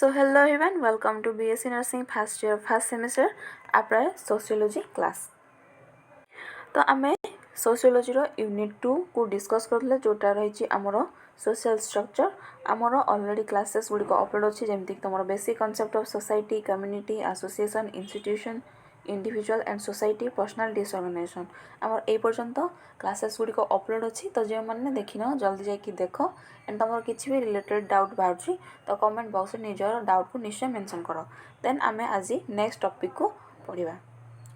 So hello everyone, welcome to Bsc Nursing first year first semester apply Sociology class. तो आमे Sociology रो unit-2 को discuss करले जोटा रही हमरो social structure हमरो ऑलरेडी क्लासेस गुडी को अपलोड अछि जेमति तमरो basic concept of society community association institution individual and society personal disorganisation हमर ए पर्यंत क्लासेस गुडी को अपलोड अछि तो जे माने देखिनो जल्दी जाई कि देखो एंड तमरो किछि भी रिलेटेड डाउट बाउची तो कमेंट बॉक्स रे निजर डाउट को निश्चय मेंशन करो देन आमे आज नेक्स्ट टॉपिक को पढिबा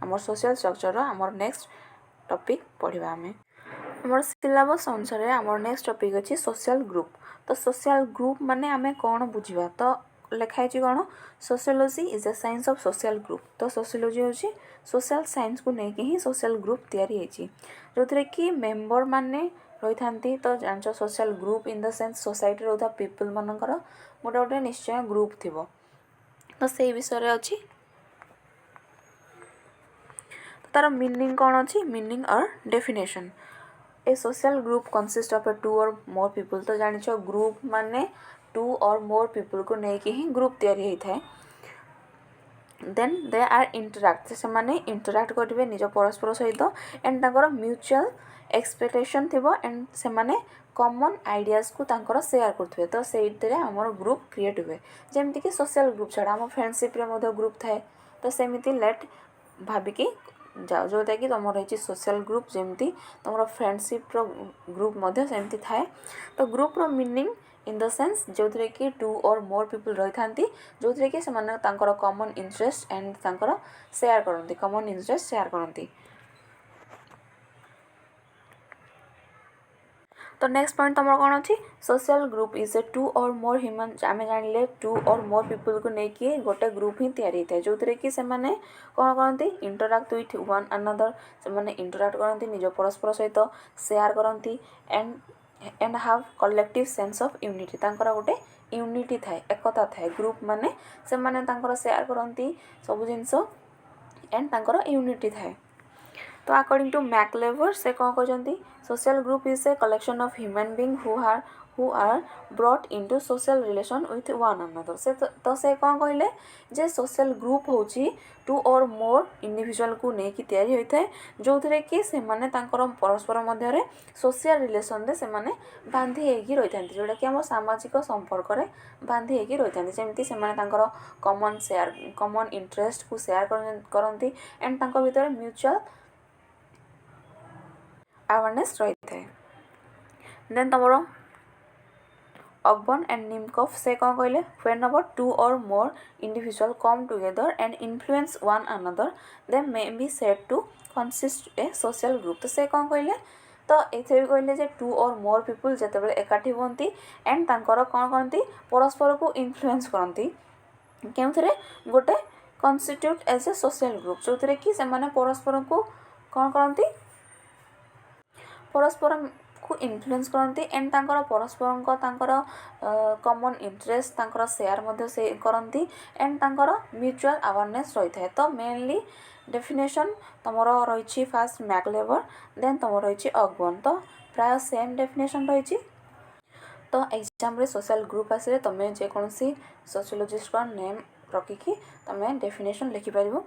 हमर सोशल स्ट्रक्चर रो हमर नेक्स्ट टॉपिक पढ़िबा हमें हमर सिलेबस अनुसार हमर नेक्स्ट टॉपिक अछि सोशल ग्रुप तो सोशल ग्रुप माने हमें कोन बुझिबा तो लिखाइ छी कोन sociology is a science of social group तो सोशियोलॉजी होछि सोशल साइंस को नै ही सोशल ग्रुप तयारी हेछि जोथरे कि मेंबर माने रही थांती तो जानचो social group in the sense society रोधा पीपल मानकर गोटे गोटे निश्चय ग्रुप थिबो तो सेही विषय रे अछि तार मीनिंग कौन अच्छी मीनिंग और definition a social group consist of two or more people तो जानिछ ग्रुप माने टू और मोर पीपल को नेकी ही ग्रुप तयारी होई थाए देन दे आर इंटरैक्ट से माने इंटरैक्ट करबे निज परस्पर सहित एंड ताकर म्यूचुअल एक्सपेक्टेशन थिबो एंड से माने कॉमन आइडियाज को तांकर शेयर करथबे तो सेइतरे हमर ग्रुप क्रिएट हुए जेमति कि सोशल ग्रुप छडा हम फ्रेंडशिप रे मधे ग्रुप थाए तो सेमिति लेट भाबी कि जाओ जोटा कि तुम रही सोशल ग्रुप जमती तुम फ्रेंडशिप ग्रुप मध्य सेमती थाए तो ग्रुप रो मीनिंग इन द सेंस जो थे कि टू और मोर पीपल रही था जो थे कि कॉमन इंटरेस्ट एंड शेयर करती कॉमन इंटरेस्ट शेयर करती तो नेक्स्ट पॉइंट तुम कौन अच्छी social group is a two or more human आम जान टू और मोर पीपल को लेकिन गोटे ग्रुप ही तैयारी था जो थे कि से कौन करती इंटराक्ट विथ वन अनदर से इंटराक्ट करती निज परस्पर सहित शेयर करती and have collective sense of unity तांकर गोटे यूनिटी थाए एकता थाए ग्रुप माने से शेयर करती सब जिनस एंड तांकर यूनिटी थाए तो अकॉर्डिंग टू मैकलेवर से कौन कहते social group is a collection of human being who are brought into social relation with one another से तो से कौन कहले जे सोशल ग्रुप होची टू और मोर इंडिविजुअल को नेकी तयारी होता है जो थे कि से माने तांकर परस्पर मध्य रे सोशल रिलेशन रे से माने बांधी हेकी रही थांती जोटा कि हम सामाजिक संपर्क रे बांधी हेकी रही थांती जेमती से माने तांकर कॉमन इंटरेस्ट को शेयर करंती एंड तांको भीतर म्यूचुअल अवेयरनेस रही थे देन तमरो अगबन एंड निमकॉफ से कौन कहले when our two or more individual come together and influence one another they may be said to consist a social group तो से कौन कहले तो एथे भी कहले जे टू और मोर पीपल जते बेले एकाठी होंती एंड तांकर कौन करती परस्पर को इन्फ्लुएंस करती केउथरे गोटे constitute as a social group जो थे कि से माने परस्पर को कौन करती परस्पर को इन्फ्लुएंस करती एंड तांकर परस्पर कॉमन इंटरेस्ट तांकर शेयर मध्य से करती एंड तांकर म्यूचुअल अवेयरनेस रही है तो मेनली डेफिनेशन तुमर रही फास्ट मैकलेवर देन तुम रही अगबन तो प्राय सेम डेफिनेशन रही तो एग्जाम रे सोशल ग्रुप आसे तुम जेकोसी सोशियोलॉजिस्ट का नेम रखिकी तुम डेफिनेशन लिखिपर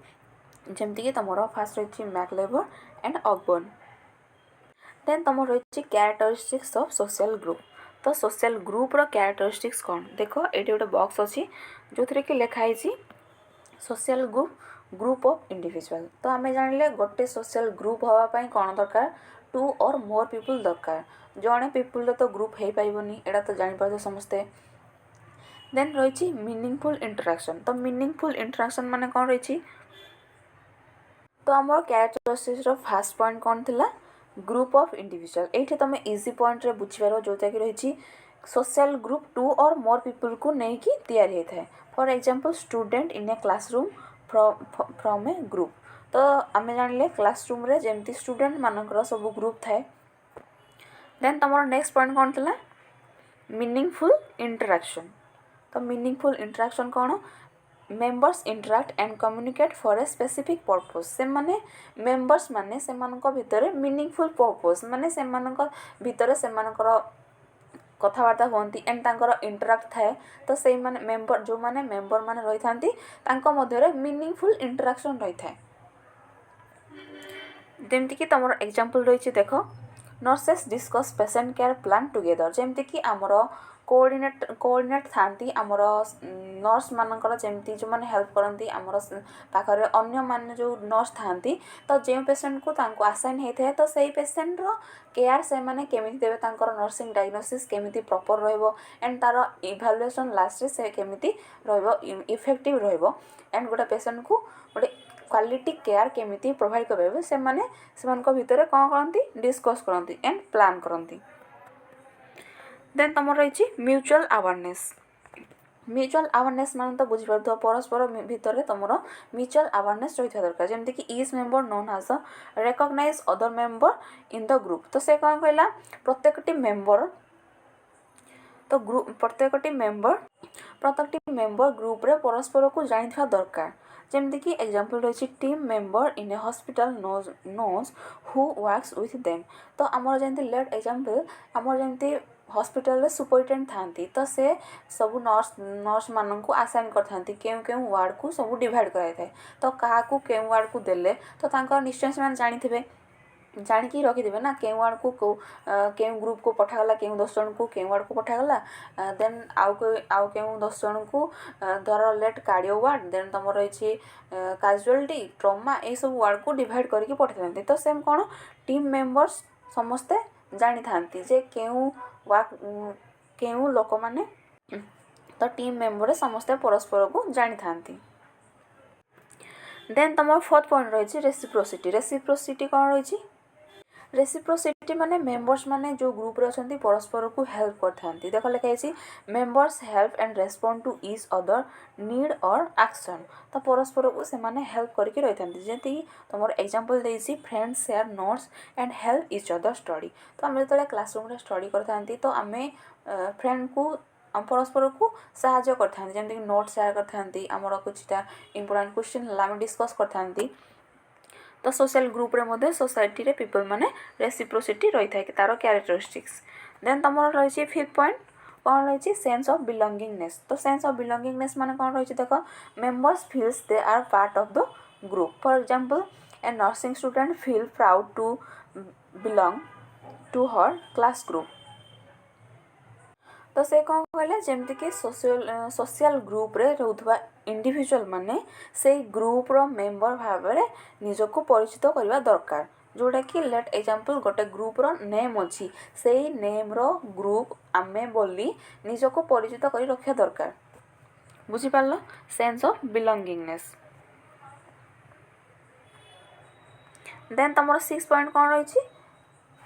जमती कि तुम फास्ट रही मैकलेवर एंड अगबन देन तुम रही कैरेक्टरिस्टिक्स ऑफ सोशल ग्रुप तो सोशल ग्रुप रो कैरेक्टरिस्टिक्स कौन देख ये गोटे बॉक्स अच्छी जो थे कि लिखाई सोशल ग्रुप ऑफ इंडिविजुअल तो आम जानिले गोटे सोशल ग्रुप हाँपाई कौन दरकार टू और मोर पीपल दरकार जड़े पीपल तो ग्रुप हो पारनी एटा तो जापर समस्ते देन रही मीनिंगफुल इंटरैक्शन तो मीनिंगफुल इंटरैक्शन माने कौन रही तो आम कैरेक्टरिस्टिक्स रो फर्स्ट पॉइंट कौन थिला ग्रुप ऑफ इंडिविजुअल ये तुम इजी पॉइंट रे बुझीपार जोटा कि रही social group to or more people को लेकिन तैयारी होता है for example student in a classroom from A group तो आम जानिले क्लासरूम रे जेमती स्टूडेंट मानकर सब ग्रुप थाए देन तुम नेक्स्ट पॉइंट कौन थिला मीनिंगफुल इंटरैक्शन तो मीनिंगफुल इंटरैक्शन कौन members interact and communicate for a specific purpose से माने मेंबर्स माने भितर मीनिंगफुल पर्पस माने भितर कथबार्ता हुअन्ति एंड तांकर इंटराक्ट थाए तो से माने मेंबर जो माने मेंबर माने रही थांती तांको मध्यरे मीनिंगफुल इंटराक्शन रही थाए जेमति कि तमर एग्जांपल रही देख nurses discuss patient care plan together जेमति कि आमर कोऑर्डिनेट थांती आमर नर्स मानकर जेमति जो माने हेल्प करंती आमर पाखरे अन्य माने जो नर्स थांती तो जे पेशेंट को तांको असाइन हेथे तो सेही पेशेंट रो केयर से माने केमिति देबे तांकर नर्सिंग डायग्नोसिस केमिति प्रॉपर रहइबो एंड तार इवैल्यूएशन लास्ट रे से केमिति रहइबो इफेक्टिव रहइबो एंड गोटा पेशेंट को गोटे क्वालिटी केयर केमिति प्रोवाइड करबे से माने सेमानक भितरे कोन करंती डिस्कस करंती एंड प्लान करंती देन तमर रही म्यूचुअल अवेयरनेस मान तो बुझी पारथो परस्पर भितर तुमर म्यूचुअल अवेयरनेस रही दरकार जमती कि each member known as a recognize other member in the group तो से कौन कहला प्रत्येकटी मेंबर ग्रुप रे परस्पर को जानिथा दरकार जमती कि एग्जांपल रही team member in a hospital knows who works with them तो आमर जमती लेट एग्जांपल आमर जमती हॉस्पिटल रे सुपरिटेंडेंट थांती तो से सब नर्स मानन को असाइन करथांती केउ केउ वार्ड को सब डिवाइड कराई थाए तो काहा को केउ वार्ड को देले तो तांकर निश्चय से जानिथिबे जानिकी रखिदेवे ना केउ वार्ड को केउ ग्रुप को पठागला केउ 10 जन को केउ वार्ड को पठागला देन आउ केउ 10 जन को धर लेट कार्डियो वार्ड देन तमर रही कैजुअलिटी ट्रॉमा ए सब वार्ड को डिवाइड करके पठाइथांती तो सेम कोन टीम मेंबर्स समस्ते जानी थांती जे केउ लोक माने तो टीम मेंबर समस्ते परस्पर को जानी थांती देन तमर फोर्थ पॉइंट रही रेसिप्रोसिटी कौन रही रेसिप्रोसिटी माने मेंबर्स माने जो ग्रुप रे अछंती परस्पर को हेल्प करथांती देखो लिखा है members help and respond to each other need or action तो परस्पर को से माने हेल्प करके रही थांती जेंति तमर एग्जांपल देइसी friends share notes and help each other study तो हम जतले क्लासरूम रे स्टडी करथांती तो आमे फ्रेंड को परस्पर को साहाय्य करथांती जेंति नोट शेयर करथांती हमर कुछटा इंपोर्टेंट क्वेश्चन हला हम डिस्कस करथांती तो सोशल ग्रुप रे मधे सोसाइटी रे पीपल माने रेसिप्रोसिटी रही थाए तार कैरेक्टरिस्टिक्स देन तमर रही फिफ्थ पॉइंट कौन रही सेंस ऑफ बिलोंगिंगनेस तो सेंस ऑफ बिलोंगिंगनेस माने कौन रही देख members feels they are part of the group for example a nursing student feel proud to belong to her class group तो से कौन कहले जेमती कि सोशल ग्रुप रे रहउथबा इंडिविजुअल माने से ग्रुप रो मेंबर भाबरे निजको परिचित करबा दरकार जोटा कि लेट एग्जांपल गोटे ग्रुप रो नेम अछि सेही नेम रो ग्रुप आमे बोली निजको परिचित करी रखिया दरकार बुझी पारलो सेंस ऑफ बिलोंगिंगनेस देन तमरो 6 पॉइंट कोन रही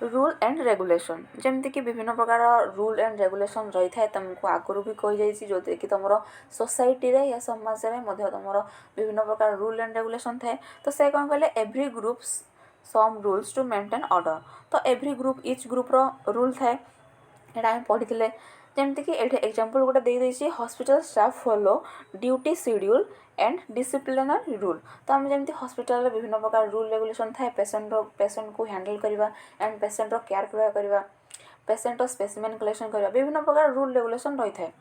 रूल एंड रेगुलेशन जमती कि विभिन्न प्रकार रूल एंड रेगुलेशन रही थाए तुमको आगुरी भी कही जाइए जो कि तुम सोसाइटी रे या समाज रे मध्य तुम विभिन्न प्रकार रूल एंड रेगुलेशन थाए तो से कौन कहले every group some rules to maintain order तो एवरी ग्रुप इच ग्रुप रो रूल थाए एटा हम पढ़ी जमती कि एठी एग्जांपल गोटे दे देछि hospital staff follow duty schedule and disciplinary rule तो आम जमी हॉस्पिटल विभिन्न प्रकार रूल रेगुलेशन थाए पेशेंट को हैंडल करवा एंड पेशेंट केयर प्रोवाइड करवा पेशेंट स्पेसिमेन कलेक्शन करवा विभिन्न प्रकार रूल रेगुलेशन रही थाए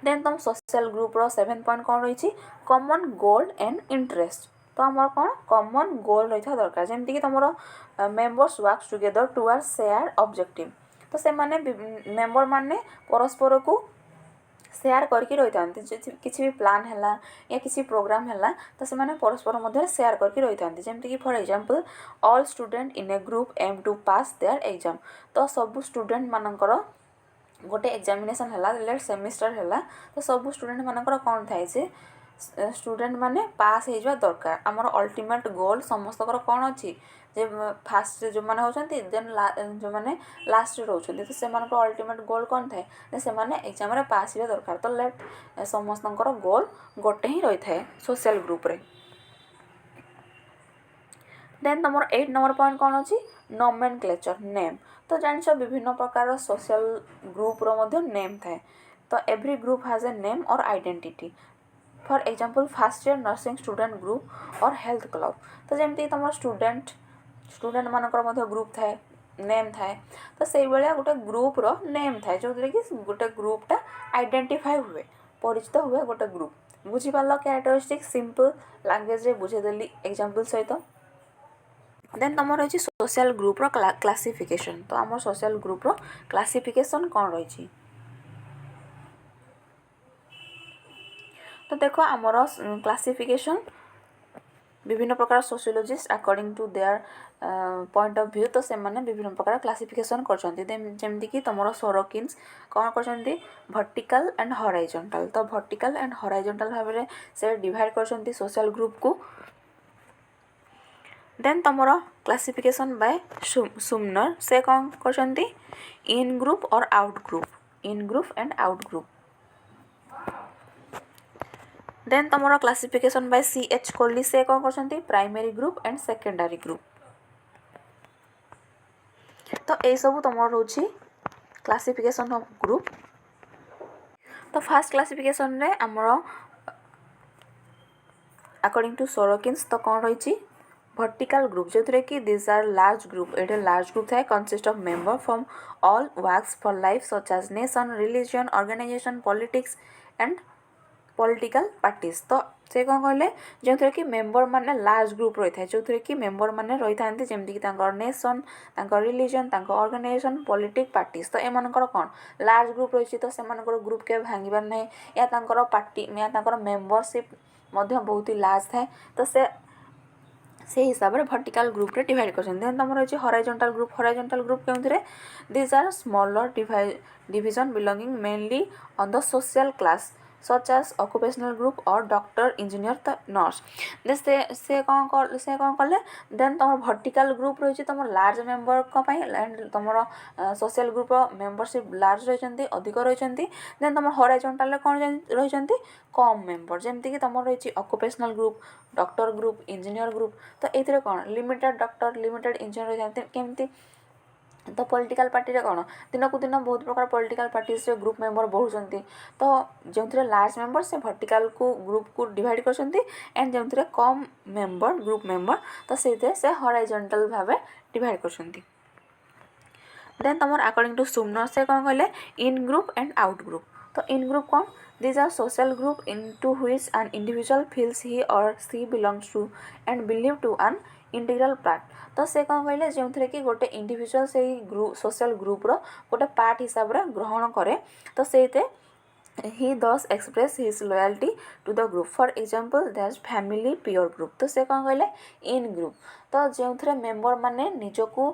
देन तुम सोशल ग्रुप रो 7 पॉइंट कौन रही कॉमन गोल एंड इंटरेस्ट तो आम कौन कॉमन गोल रही था दरकार जमती कि तुम members work together towards share objective तो से माने मेंबर माने परस्पर को शेयर करके रही था किसी भी प्लान है या किसी प्रोग्राम है तो से माने परस्पर मध्य शेयर करके रही था जमती कि for example all student in a group aim to pass their exam तो सब स्टूडेंट मानकर गोटे एग्जामिनेशन है लेट सेमिस्टर है तो सब स्टूडेंट मानकर कौन थाए से स्टूडेंट माने पास हो जावा दरकार आमर अल्टीमेट गोल समस्त कौन अच्छी जे फास्ट जो माने होचंती देन जो माने लास्ट रे रहउछंती तो सेमान को अल्टीमेट गोल कोन थाए ने सेमाने एग्जाम रे पास हिबा दरकार तो लेट समस्तनकर गोल गोटे ही रही थाए सोशल ग्रुप रे देन तमर 8 नंबर पॉइंट कोन अछि नोमेनक्लेचर नेम तो जानिछ विभिन्न प्रकार सोशल ग्रुप रो मध्ये नेम थाए तो every group has a name or identity for example first year nursing student group or health club तो जमती तुम स्टूडेंट मानकर ग्रुप थाए नेम थाए तो से भाया गोटे ग्रुप्र नेम थाए जो कि गोटे ग्रुपटा आइडेंटिफाई हुए परिचित हुए गोटे ग्रुप बुझीपार कैरेक्टरिस्टिक सिंपल लैंग्वेज रे बुझेदेली एग्जांपल सहित देन तुम रही सोशल ग्रुप्र क्लासिफिकेशन तो आम सोशल ग्रुप्र क्लासिफिकेशन कौन रही तो देख आमर क्लासिफिकेशन विभिन्न प्रकार sociologist according to their point of view तो से माने विभिन्न प्रकार क्लासिफिकेशन करमती तुम सोरोकिन्स कौन कर वर्टिकल एंड हॉराइजॉन्टल तो वर्टिकल एंड हॉराइजॉन्टल भाव में से डिवाइड कर सोशल ग्रुप को देन तुम क्लासिफिकेशन बाय सुमनर से कौन कर in group or out group in group and out group then तुम क्लासिफिकेशन बाय सी.एच. कोहली से कौन कर primary group and secondary group तो यही सब तुम रोच क्लासिफिकेशन ऑफ ग्रुप तो फास्ट क्लासिफिकेशन रे आमर अकॉर्डिंग टू सोरोकिन्स तो कौन रही वर्टिकल ग्रुप जो थे कि दिस आर लार्ज ग्रुप ये लार्ज ग्रुप थाए consist of member from all works for life such as nation religion organisation politics and political parties तो से कौन कहले जो थे कि मेंबर माने लार्ज ग्रुप रही है जो थे कि मेंबर माने रही था जमीक nation religion organisation politic parties तो एम कौन लार्ज ग्रुप रही तो से ग्रुप के भांगार ना या पार्टी या मेंबरशिप बहुत ही लार्ज थाए तो से हिसाब से वर्टिकल ग्रुप रे डिवाइड कर देन तुम रही हॉराइजॉन्टल ग्रुप के this are smaller division belonging mainly on the social class such as occupational group or doctor engineer तो नर्स से कौन कले देन तुम वर्टिकल ग्रुप रही तुम लार्ज मेंबर एंड तुम सोशल ग्रुप मेंबरशिप लार्ज रही अधिक रही देन तुम हॉराइजॉन्टल कौन रही कम मेंबर जमीक तुम रही occupational group doctor group engineer group तो ये कौन लिमिटेड डॉक्टर लिमिटेड इंजीनियर रही केमती तो पॉलिटिकल पार्टी रे कौन दिन को दिन बहुत प्रकार पॉलिटिकल पार्टीज रे ग्रुप मेंबर बढ़ुंट तो जो लार्ज मेंबर से वर्टिकल को ग्रुप को डिवाइड कर एंड जो कम मेंबर ग्रुप मेंबर तो से हॉराइजॉन्टल भाव डिवाइड कर देन तुम अकॉर्डिंग टू सुमनर से कौन कहले इन ग्रुप एंड आउट ग्रुप तो इन ग्रुप कौन these are social group into which an individual feels he or she belongs to and believe to an integral part तो से कौन कहले जो थे कि गोटे इंडिविजुअल से ग्रुप सोशल ग्रुप रो गोटे पार्ट हिसाब रे ग्रहण करे तो से he thus express his loyalty to the group for example there's family peer group तो से कौन कहले इन ग्रुप तो जो थे मेंबर माने निजको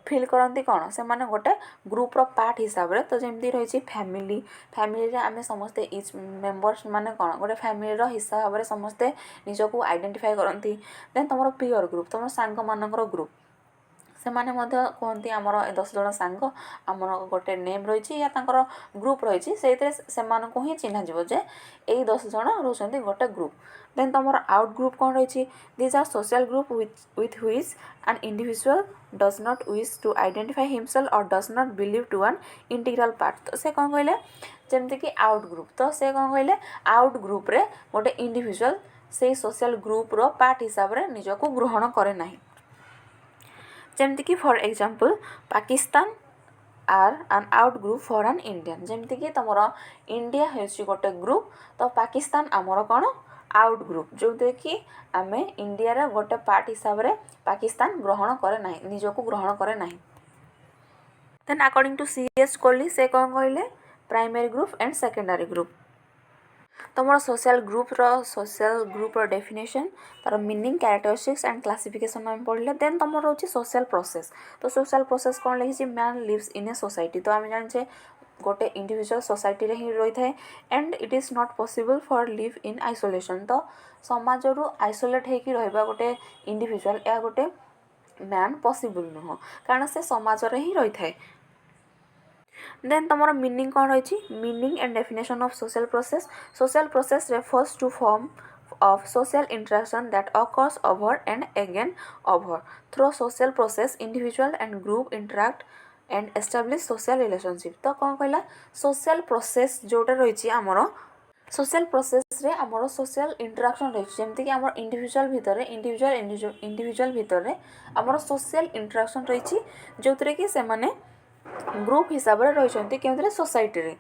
फिल करती कौन से माने गोटे ग्रुप्र पार्ट हिसाब से तो जमी रही फैमिली फैमिली आम समस्ते इच मेंबर्स माने कौन गोटे फैमिली हिस्सा भाव में समस्ते निजको आइडेंटिफाई करती देन तुम पियर ग्रुप तुम सांग मानकर ग्रुप से माने कहते आमर 10 जन सांग आमर गोटे नेम रही या ग्रुप रही से ही चिन्ह जीव जे यही 10 जन रोचे गोटे ग्रुप देन तुम आउट ग्रुप कौन रही these are social group with which an individual does not wish to identify himself or does not believe to an integral part तो से कौन कहले जमती कि आउट ग्रुप तो से कौन कहले आउट ग्रुप रे गोटे इंडिविजुअल से सोशल ग्रुप रो पार्ट हिसाब रे निजको ग्रहण करे नाही जमती कि for example Pakistan are an out group for an Indian जमती कि तुम इंडिया है गोटे ग्रुप तो पाकिस्तान आमर कौन आउट ग्रुप जो कि आम इंडिया गोटे पार्ट हिसाब से पाकिस्तान ग्रहण करे ना निजको ग्रहण करे ना then according to C H. Cooley से कौन कहले primary group and secondary group तुम सोशल ग्रुप डेफिनेशन तार मीनिंग कैरेक्टरिस्टिक्स एंड क्लासिफिकेशन आम पढ़ले देन तुम रोचे सोशल प्रोसेस तो सोशल प्रोसेस कौन लिखी man lives in a society तो आम जाने गोटे इंडिविजुअल सोसाइटी रे ही रही है and it is not possible for live in isolation तो समाज रु आइसोलेट होकर रहा गोटे इंडिविजुअल या गोटे मैन पॉसिबल नुह कारण से समाज रे ही रही है देन तुम मीनिंग कौन रही meaning and definition of social process refers to form of social interaction that occurs over and again over through social process individual and group interact and establish social relationship तो कौन कहला social process जोटा रही आमर social process रे आमर social interaction रही जमती कि आम इंडिविजुअल भितर आमर सोशल इंटराक्शन रही जो थे कि से माने ग्रुप हिसाब से रही क्यों सोसाइटी रे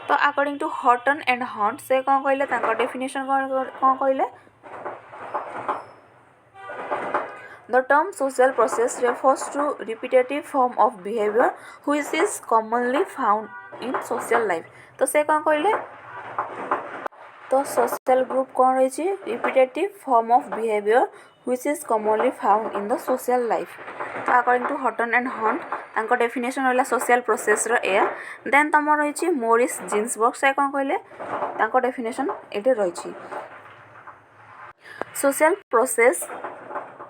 तो according to Horton and Hunt से कौन कहले डेफिनेशन कौन कहले The term social process refers to repetitive form of behavior which is commonly found in social life. तो से कौन कहले तो social group कौन रही repetitive form of behavior which is commonly found in the social life. तो according to Houghton and Hunt तांको definition रहा social process रो एयर देन तमर रही मोरिस जिन्सबर्ग से कौन कहले तांको definition एटे रही social process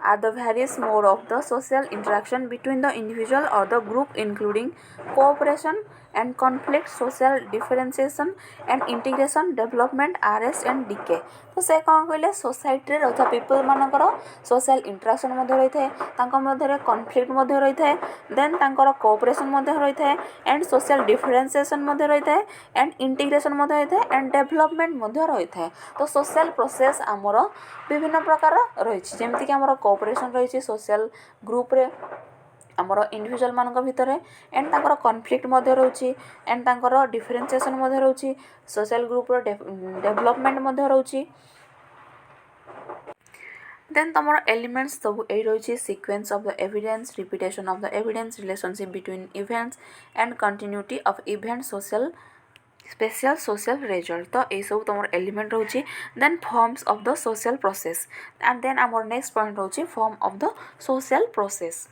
are the various mode of the social interaction between the individual or the group including cooperation and conflict, social differentiation and integration, development, arrest and decay. तो से कौन कहले society रे रहा पीपल मानकर social interaction रही है conflict रही है देन कोऑपरेशन रही है एंड सोशल डिफरेंशिएशन रही है एंड इंटीग्रेशन रही है एंड डेवलपमेंट रही है तो सोशल प्रोसेस आमर विभिन्न प्रकार रही जमीक आमर कोऑपरेशन रही सोशल ग्रुप रे आमर इंडिविजुअल मान भितर एंड तांकर कॉन्फ्लिक्ट रोचे एंड तांकर डिफरेंशिएशन रोचे सोशल ग्रुप डेवलपमेंट रोचे देन तमर एलिमेंट्स सब ए रही sequence of the evidence repetition of the evidence relationship between events and continuity of event social special social result तो ये सब तुम एलिमेंट रोचे then forms of the social process and then आमर नेक्स्ट पॉइंट रोचे form of the social process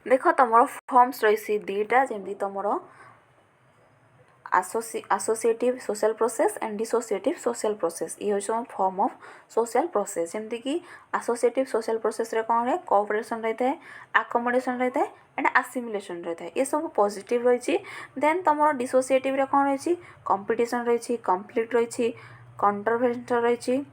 देख तुम forms रही दीटा जमी तुम associative social process and dissociative social process ये हूँ फॉर्म ऑफ सोशल प्रोसेस जमती कि एसोसिएटिव सोशल प्रोसेस रे कौन है कोऑपरेशन रही है अकोमोडेशन रही है एंड एसिमिलेशन रही है ये सब पॉजिटिव रही देन तुम डिसोसिएटिव रे कौन रही कंपटीशन रही कॉन्फ्लिक्ट रही कंट्रोवर्सी रही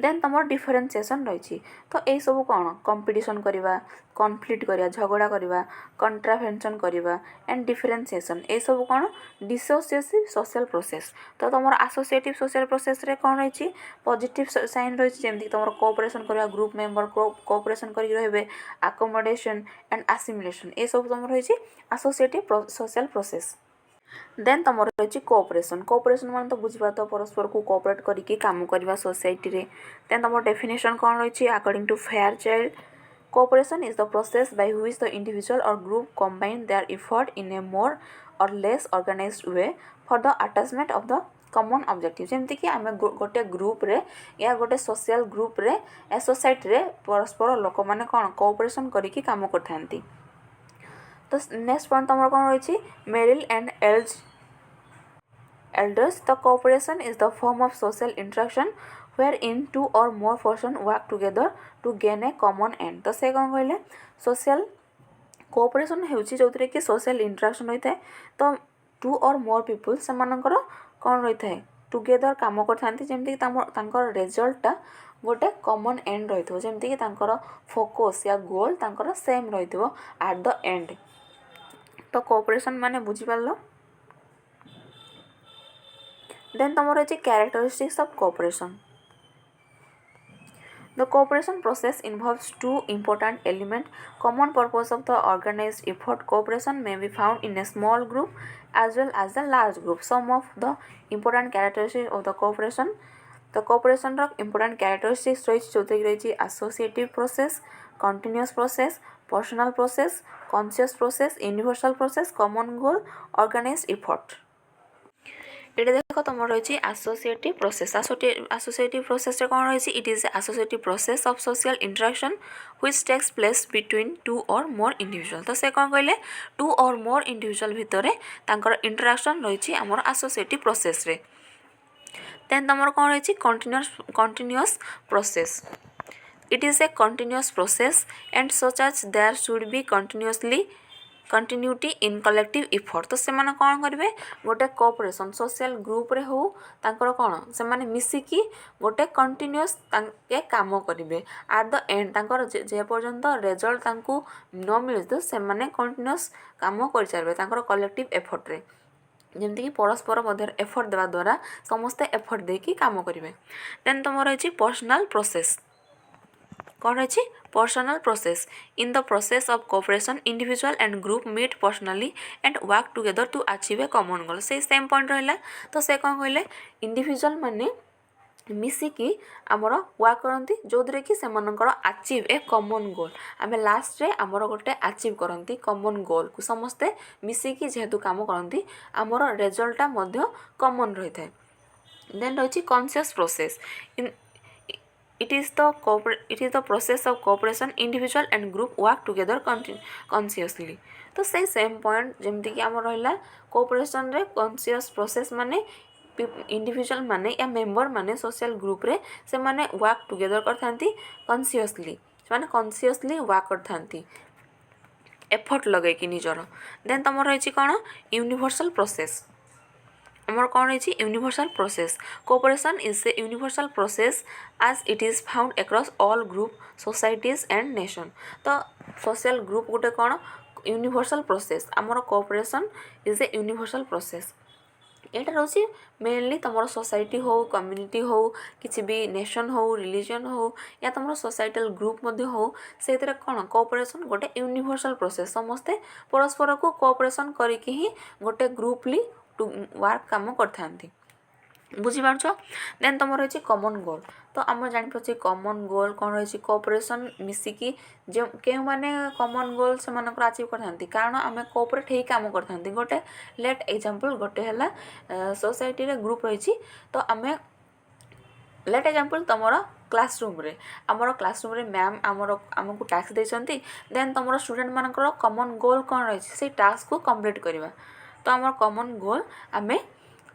देन तुम डिफरेंशिएशन रही तो यही सब कौन कंपटीशन करवा कॉन्फ्लिक्ट करवा झगड़ा करवा कंट्रावेंशन करवा एंड डिफरेंशिएशन ये सब कौन डिसोसिएटिव सोशल प्रोसेस तो तुम एसोसिएटिव सोशल प्रोसेस रे कौन रही पॉजिटिव साइन रही जमीक तुम कोऑपरेशन करवा ग्रुप मेंबर कोऑपरेशन कर रहे अकोमोडेशन एंड एसिमिलेशन ये सब तुम रही एसोसिएटिव सोशल प्रोसेस देन तुम रही कोऑपरेशन मान तो बुझीपार तो परस्पर को कोऑपरेट करके काम करवा सोसाइटी रे देन तुम डेफिनेशन कौन रही according to Fairchild cooperation is the process by which the individual और group combine their effort in a more or less organised way for the attachment of the common objective जमती कि आम गोटे group रे या गोटे social group रे या सोसाइटी रे परस्पर लोक मैंने कौन कोऑपरेशन करके काम करथांती तो नेक्स्ट पॉइंट तुम कौन रही Merrill and elders the cooperation is the form of social interaction wherein two or more person work together to gain a common end तो से कौन कहले सोशल कोऑपरेशन होउची जोथरे कि सोशल इंटरेक्शन रही है तो टू और मोर पीपल से मानकर कौन रही है टुगेदर काम करथांती जेमती कि रिजल्टा गोटे कॉमन एंड रही थो जेमती कि तांकर फोकस या गोल तांकर सेम रही थो एट द एंड तो कोऑपरेशन माने बुझी पारलो देन तुम रही characteristics of cooperation The cooperation process involves two important elements. Common purpose of the organized effort cooperation may be found in a small group as well as a large group. Some of the important characteristics of the cooperation. The cooperation important characteristics रही associative process, continuous process, personal process, conscious process, universal process, common goal, organized effort. ये देख तुम रही associative process associative process कौन रही it is associative process of social interaction which takes place between two or more individual तो से कौन कहले टू और मोर इंडिविजुअल भितर तांकर इंटरेक्शन रही आमर एसोसिएटिव प्रोसेस रे देन तुम कौन रही continuous process it is a continuous process and such as there should be continuity in collective effort तो से कौन करेंगे गोटे कोऑपरेशन सोशल ग्रुप रे हो तांकर कौन से मिसिकी गोटे कंटिन्यूअस काम करेंगे एट द एंड तांकर जे पर्यंत रिजल्ट तांकु न मिले तो से कंटिन्यूअस काम कर चलबे तांकर कलेक्टिव एफर्ट रे ଯେମିତି କି ପରସ୍ପର ମଧ୍ୟରେ ଏଫର୍ଟ ଦେବା ଦ୍ୱାରା ସମସ୍ତେ ଏଫର୍ଟ ଦେଇକି କାମ କରିବେ। ଦେନ୍ ତୁମର ରହିଛି ପର୍ସନାଲ୍ ପ୍ରୋସେସ୍। କ'ଣ ରହିଛି? Personal process. In the process of cooperation, individual and group meet personally and work together to achieve a common goal. ସେଇ ସେମ୍ ପଏଣ୍ଟ ରହିଲା। ତ ସେ କ'ଣ କହିଲେ, ଇଣ୍ଡିଭିଜୁଆଲ୍ ମାନେ ମିଶିକି ଆମର ୱାର୍କ କରନ୍ତି ଯେଉଁଥିରେ କି ସେମାନଙ୍କର ଆଚିଭ୍ ଏ କମନ୍ ଗୋଲ୍। ଆମେ ଲାଷ୍ଟରେ ଆମର ଗୋଟେ ଆଚିଭ୍ କରନ୍ତି କମନ୍ ଗୋଲ୍କୁ। ସମସ୍ତେ ମିଶିକି ଯେହେତୁ କାମ କରନ୍ତି ଆମର ରେଜଲ୍ଟଟା ମଧ୍ୟ କମନ୍ ରହିଥାଏ। ଦେନ୍ ରହିଛି conscious process. It is the process of cooperation, individual and group work together consciously. तो सेई सेम पॉइंट जेमती कि आम रहा कोऑपरेशन रे कॉन्शियस प्रोसेस माने इंडिविजुअल माने या मेंबर माने सोशल ग्रुप रे से माने वर्क टुगेदर करथांती कॉन्शियसली, माने कॉन्शियसली वर्क करथांती एफर्ट लगे कि निजर। देन तुम रही कौन यूनिवर्सल प्रोसेस। आमर कौन रही universal process. Cooperation is a universal process as it is found across all group societies and nation। तो सोशल ग्रुप गोटे कौन यूनिवर्सल प्रोसेस। आमर cooperation is a universal process. Etah रोची mainly तुम सोसाइटी हो, community हो, किसी भी नेशन हो, रिलीजन हो या तुम सोसाइटल ग्रुप हो, से कौन कोऑपरेशन गोटे यूनिवर्सल प्रोसेस। समस्ते परस्पर को कोऑपरेशन करके ही गोटे ग्रुपली वर्क काम करथांती। बुझिपारछ। देन तुम रही कमन गोल। तो आम जापारे कमन गोल कौन रही कोऑपरेशन मिसिकी जो क्यों माने कमन गोल से अचीव करथांती कारण आम कोऑपरेट ही काम करथांती। गोटे लेट एग्जांपल गोटे है सोसाइटी रे ग्रुप रही। तो आम लेट एग्जांपल तुम क्लासरूम रे आमर क्लासरूम रे मैम आमको टास्क देछंती। देन तुम स्टूडेंट मानकर कमन गोल कौन रही से टास्क को कंप्लीट करवा। तो आमर कमन गोल आम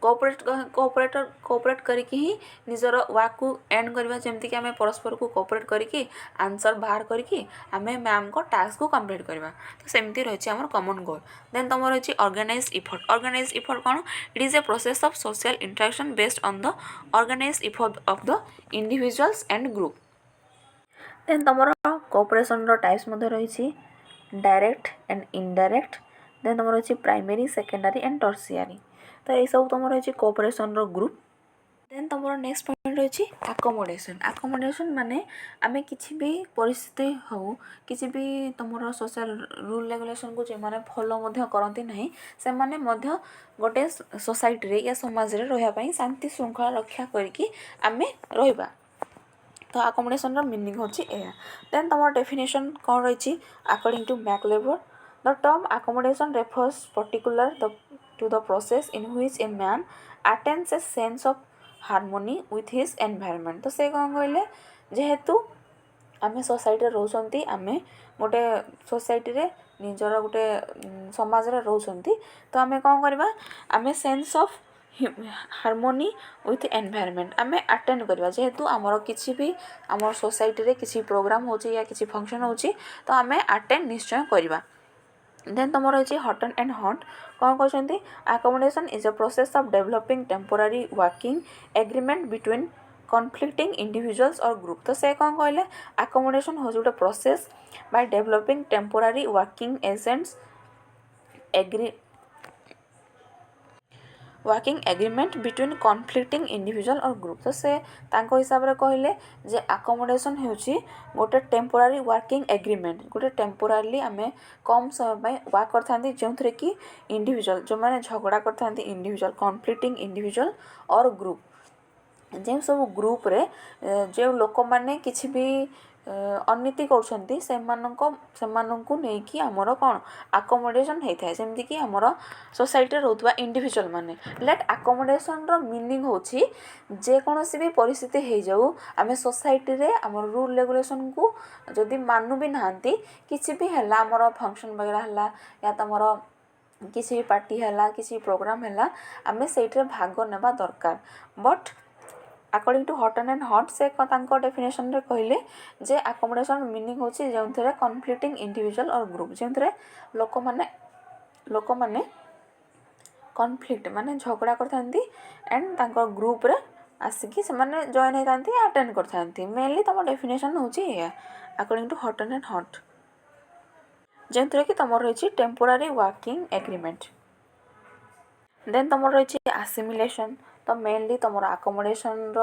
कोऑपरेट करके ही निजर वर्क को एंड करवा। जमती कि आम परस्पर को कोऑपरेट करके आंसर बाहर करके आम मैम को टास्क को कंप्लीट करवा। तो सेमती रही आमर कमन गोल। देन तुम रही ऑर्गेनाइज इफर्ट। ऑर्गेनाइज इफर्ट कौन? It is a process of social interaction based on the organise effort of the individuals and group. Then तुम कोऑपरेशन टाइप्स रही डायरेक्ट एंड इनडायरेक्ट। देन तुम रही प्राइमरी, सेकेंडरी एंड टर्शियरी। तो ये सब तुम रही कोऑपरेशन ग्रुप। देन तुम नेक्स्ट पॉइंट रही accommodation। accommodation माने आमे किसी भी परिस्थिति हो, किसी भी तुम सोशल रूल रेगुलेशन को जो मैंने फॉलो करती ना से माने गोटे सोसाइटी रे या समाज रे रही शांति श्रृंखला रक्षा करके आमे रहिबा। तो accommodation मीनिंग होची एया। देन तुम डेफिनेशन कौन रही अकॉर्डिंग टू मैकलेबर the term accommodation refers to the process in which a man attains a sense of harmony with his environment। तो से कौन कहले जेहेतु आमे सोसाइटी रोचंती आमे गोटे सोसाइटी रे निजर गोटे समाज रे रोचंती। तो आमे कौन करबा आमे sense of harmony with environment आमे अटेंड करबा। जेहेतु आमर किसी भी आमर सोसाइटी रे किसी प्रोग्राम होची या किसी फंक्शन होची तो आमे अटेंड निश्चय करबा। देन तुम रही हॉट एंड हॉट। कौन कहते accommodation is a process of developing temporary working agreement between conflicting individuals or group। तो से कौन कहले accommodation हो गोटे process by developing temporary working agreement between conflicting individual और group। तो से तांको हिसाब रे कहले जे accommodation होची गोटे टेम्पोरारी वर्किंग एग्रीमेंट। गोटे टेम्पोरारी आमे कम समय वर्क करथांती जोंथरे कि इंडिविजुअल जो माने झगड़ा करथांती इंडिविजुअल कॉन्फ्लिक्टिंग इंडिविजुअल और ग्रुप जे सब ग्रुप रे जे लोक माने किछि भी अनिति करछंती सेमानंकु नेकी हमरो कोन accommodation हेथाय। जेमति कि हमरो सोसाइटी रे रहउतबा इंडिविजुअल माने लेट accommodation रो मीनिंग होची जे कोनोसी भी परिस्थिति हे जाऊ आमे सोसाइटी रे हमर रूल रेगुलेशन को जदी मानु भी नांती किछि भी हला हमरो फंक्शन वगैरह हला या तमरो किसी भी पार्टी हला किसी प्रोग्राम हला आमे सेइटरे भाग नेबा दरकार। But according to hot and hot से तांको डेफिनेशन रे कहले जे accommodation मीनिंग होची जेउथरे कॉन्फ्लिक्टिंग इंडिविजुअल और ग्रुप जेउथरे लोक माने कॉन्फ्लिक्ट माने झगड़ा करथांती एंड तांको ग्रुप रे आसिकी से माने जॉइन हेतांती अटेंड करथांती। मेनली तम डेफिनेशन होची या according to hot and hot जेउथरे कि तम रही टेम्पोरारी वर्किंग एग्रीमेंट। देन तुम रही आसिमिलेशन। तो मेनली तुम आकोमोडेशन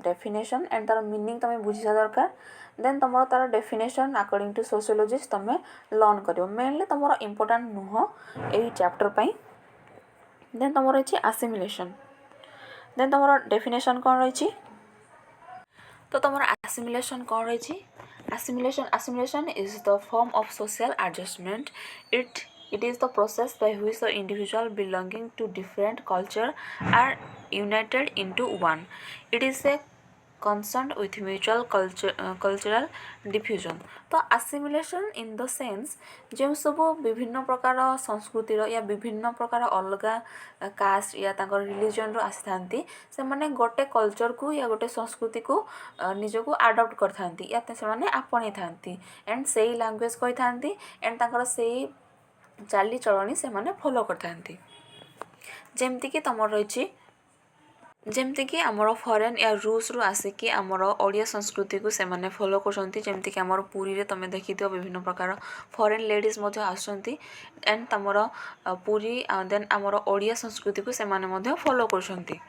डेफिनेशन एंड तार मीनिंग तुम बुझा दरकार। देन तुम तार डेफिनेशन अकॉर्डिंग टू सोशियोलॉजिस्ट तुम लर्न कर मेनली तुम इम्पोर्टाट नुह यही चैप्टर पाई। देन तुम रही आसिमिलेशन। देन तुम डेफिनेशन कौन रही? तो तुम आसिमिलेशन कौन रही? Assimilation is the form of social adjustment. It is the process by which the individual belonging to different culture are united into one. It is a concerned with mutual cultural diffusion. तो assimilation in the sense जो सब विभिन्न प्रकार संस्कृतिर या विभिन्न प्रकार अलग cast या रिलीजन रो आसी थांती से माने गोटे कल्चर को या गोटे संस्कृति को निजको अडॉप्ट कर थांती या से माने आपणे थांती एंड सेही लैंग्वेज कहि थांती एंड तांकर सेही चाली चलणी से माने फॉलो कर थांती। जेमती कि तमर रही जमतीक आमर फरेन या रूस रु आसिकी आमर ओडिया संस्कृति को से माने फॉलो करछंती। जमतीक आमर पुरी रे तमे देखिथियो विभिन्न प्रकार फरेन लेडीज मध्य आसछंती एंड तमर पुरी देन आमर ओडिया संस्कृति को से माने मध्य फॉलो करछंती।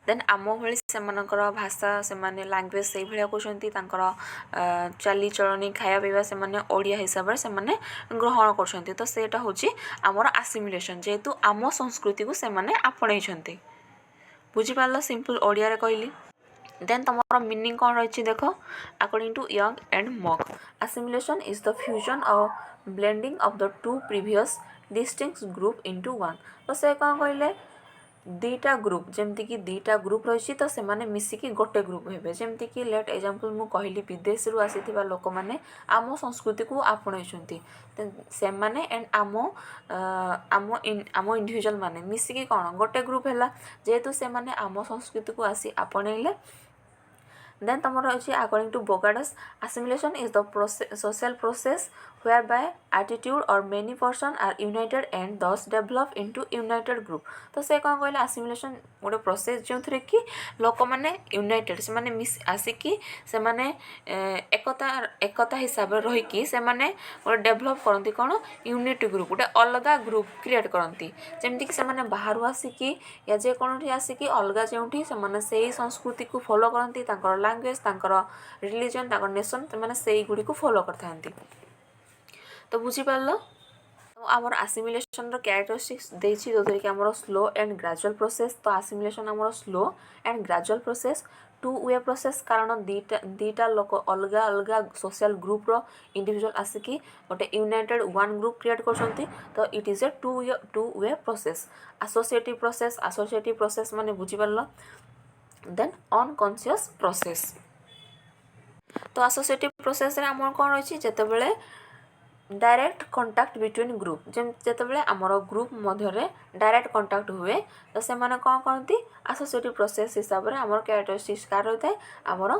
देन आम भली सेमानकर भाषा से माने लैंग्वेज से भलिया कहउछंती तांकर चाली चलनी खाया पीवा से माने ओडिया हिसाब से माने ग्रहण करछंती। तो सेटा होची आमर एसिमिलेशन जेतु आम संस्कृति को से माने आपणैछंती। बुझी पारल सिंपल ओडिया रे कहली। देन तमर मीनिंग कौन रही देख according to Young and Mack assimilation is the fusion or blending of the two previous distinct group into one. तो से कौन कहले दीटा ग्रुप जमती कि दीटा ग्रुप रही तो से माने मिसिकी गोटे ग्रुप हेबे। जमती कि लेट एग्जांपल मु कहली विदेश रु आसीथिबा लोक माने आम संस्कृति को आपणैछंती से माने एंड आम इंडिविजुअल माने मिसिकी कोन गोटे ग्रुप हैला जेहेतु से माने आम संस्कृति को आसी आपणैले। देन तुम रही according to Bogardus assimilation is the social process whereby attitude or many person are united and thus develop into united group। तो से कौन कहले assimilation गोटे प्रोसेस जो थे कि लोक मैंने यूनाइटेड से माने मिस आसिकी से माने एकता हिसाब से रहीकि से माने गोटे डेभलप करती कौन यूनिट ग्रुप गोटे अलग ग्रुप क्रिएट करती जमती कि से माने बाहर आसिकी या जे कौन आसिकी अलग जो से संस्कृति को फॉलो करती लैंग्वेज रिलीजन नेशन मैंने से गुड़ी को फॉलो करते। तो बुझीपार तो आमर आसिमिलेशन क्यारेक्टरिस्टिक्स देछि जो कि आमर स्लो एंड ग्रेजुअल प्रोसेस। तो आसिमिलेशन आमर slow and gradual process two way process कारण दीटा लोक अलग अलग सोशल ग्रुप रो इंडिविजुअल आसिकी गोटे यूनाइटेड वन ग्रुप क्रिएट करछंती। तो it is a two way process. Associative process माने बुझीपारल। Then unconscious process. तो एसोसिएटिव प्रोसेस रे आमर कोन रही जेतेबेले डायरेक्ट कंटाक्ट बिटवीन ग्रुप जेतेबेले आमर ग्रुप मध्य डायरेक्ट कंटाक्ट हुए तो से माने कोन करती एसोसिएटिव प्रोसेस हिसाब रे आमर कैरेक्टरिस्टिक्स कार रहता है आमर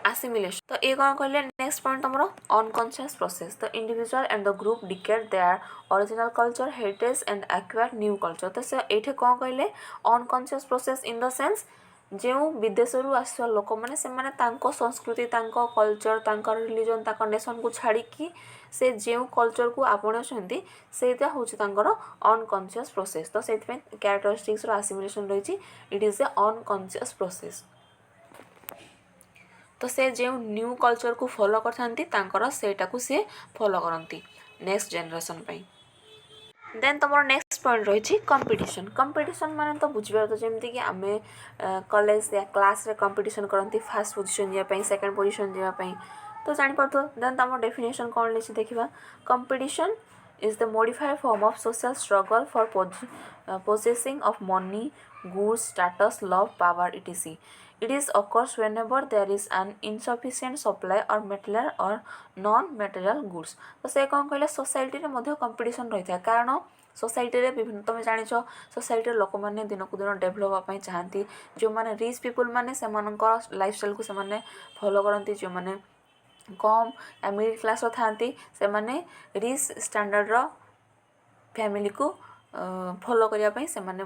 assimilation। तो ये कौन कहले नेक्स्ट पॉइंट तुम अनकॉन्शियस प्रोसेस। तो individual and the group decade their original culture heritage and acquire new culture. तो से ये कौन कहले unconscious process in the sense जो विदेश रु आसुवा लोक मैंने से माने तांको संस्कृति तांको कल्चर तांको रिलीजन तांको नेशन को छाड़ी कि से जो कल्चर को आपणछंती सेटा होची तांकर अनकॉन्शियस प्रोसेस। तो से कैरेक्टरिस्टिक्स रो एसिमिलेशन रही it is A unconscious process. तो से जो न्यू कल्चर को फॉलो करता सेटा को सी फॉलो करती नेक्स्ट जनरेशन पाई। देन तुम नेक्स्ट पॉइंट रही कंपटीशन। कंपटीशन माने तो बुझिबार तो जमती कि आमे कॉलेज या क्लास रे कंपटीशन करती फर्स्ट पोजीशन जाय सेकंड पोजीशन जाय तो जानि पड़तो। देन तुम डेफिनेशन कौन लेछि देखिबा competition is the modified form of social struggle for possessing of money, goods, status, love, power, etc. It is occurs whenever there is an insufficient supply or material or non-material goods। तो से कौन कहले society रे मध्य competition रही था कारण society रे विभिन्न तुम जानिछ सोसाइटी लोक मैंने दिन को दिन डेभलप होगा चाहती जो मैंने रिच पीपुल मैंने से लाइफस्टाइल को से फॉलो करती जो मैंने कम या मिडिल क्लास थांती से माने रिच स्टैंडर्ड रो फैमिली को फॉलो करने से माने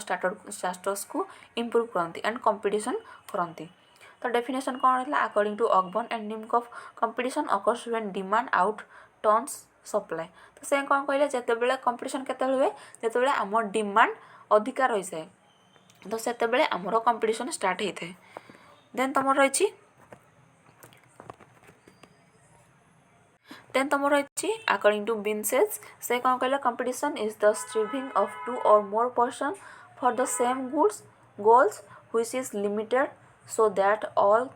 स्टेटस को इम्प्रूव करती एंड कंपटीशन करती। तो डेफिनेशन कौन है according to Ogburn and Nimkoff competition occurs when demand turns supply तो से कौन कहले जितेबाला कंपटीशन केतेबेले हुए जितेबाला आम डिमांड अधिका रही थाए तो सेतेबेले आमर कंपटीशन स्टार्ट होता है देन तुम रही देन तुम रही अकॉर्डिंग टू बिनसेस से कौन कहले competition is the striving of 2 or more person for the same goods goals which is limited so that all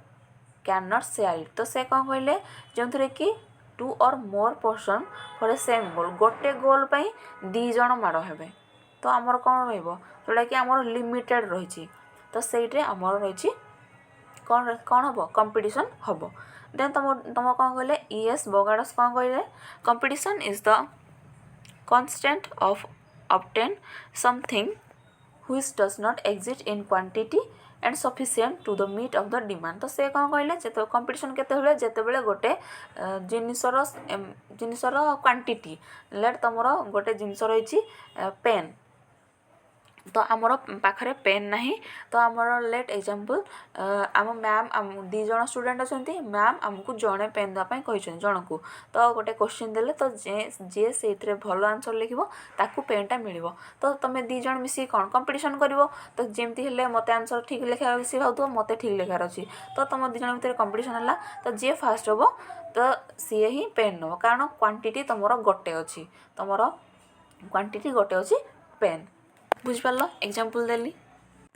can not share it तो से कौन कहले जो थे कि 2 or more person for a same गोल गोटे गोल पाई 2 जन माड़ हेबे तो आमर कौन रोटा कि आमर लिमिटेड रही तो सहीटे आमर रही कौन कौन हम कंपटीशन हम देन तुम तुम कौन कहले ES बगाड़स कौन कहले competition is the constant of obtain something which does not exist in quantity and sufficient to the meet of the demand तो से कौन कहले जेते कंपटीशन केते हुए जेतेबेले गोटे जिनिसर क्वांटिटी लेट तुमर गोटे जिनिस रही पेन तो आमर पाखरे पेन नहीं तो आमर लेट एग्जांपल आम मैम आम 2 जन स्टूडेंट अच्छा मैम आमको जड़े पेन देवाई कही जन को तो गोटे क्वेश्चन देले तो जे से भल आंसर लिखो ताकू पेनटा मिल तो तुम 2 जन मिसी कौन कंपटीशन कर तो जमती हेल्ले मत आंसर ठीक लिखार सी भाव मत ठीक लिखार अच्छी तो तुम 2 जन भितर कंपटीशन है तो जी फास्ट हम तो सी ही पेन नब कारण क्वांटिटी तुम गोटे अच्छी तुम क्वांटिटी गोटे अच्छी पेन बुझिपार एग्जांपल देली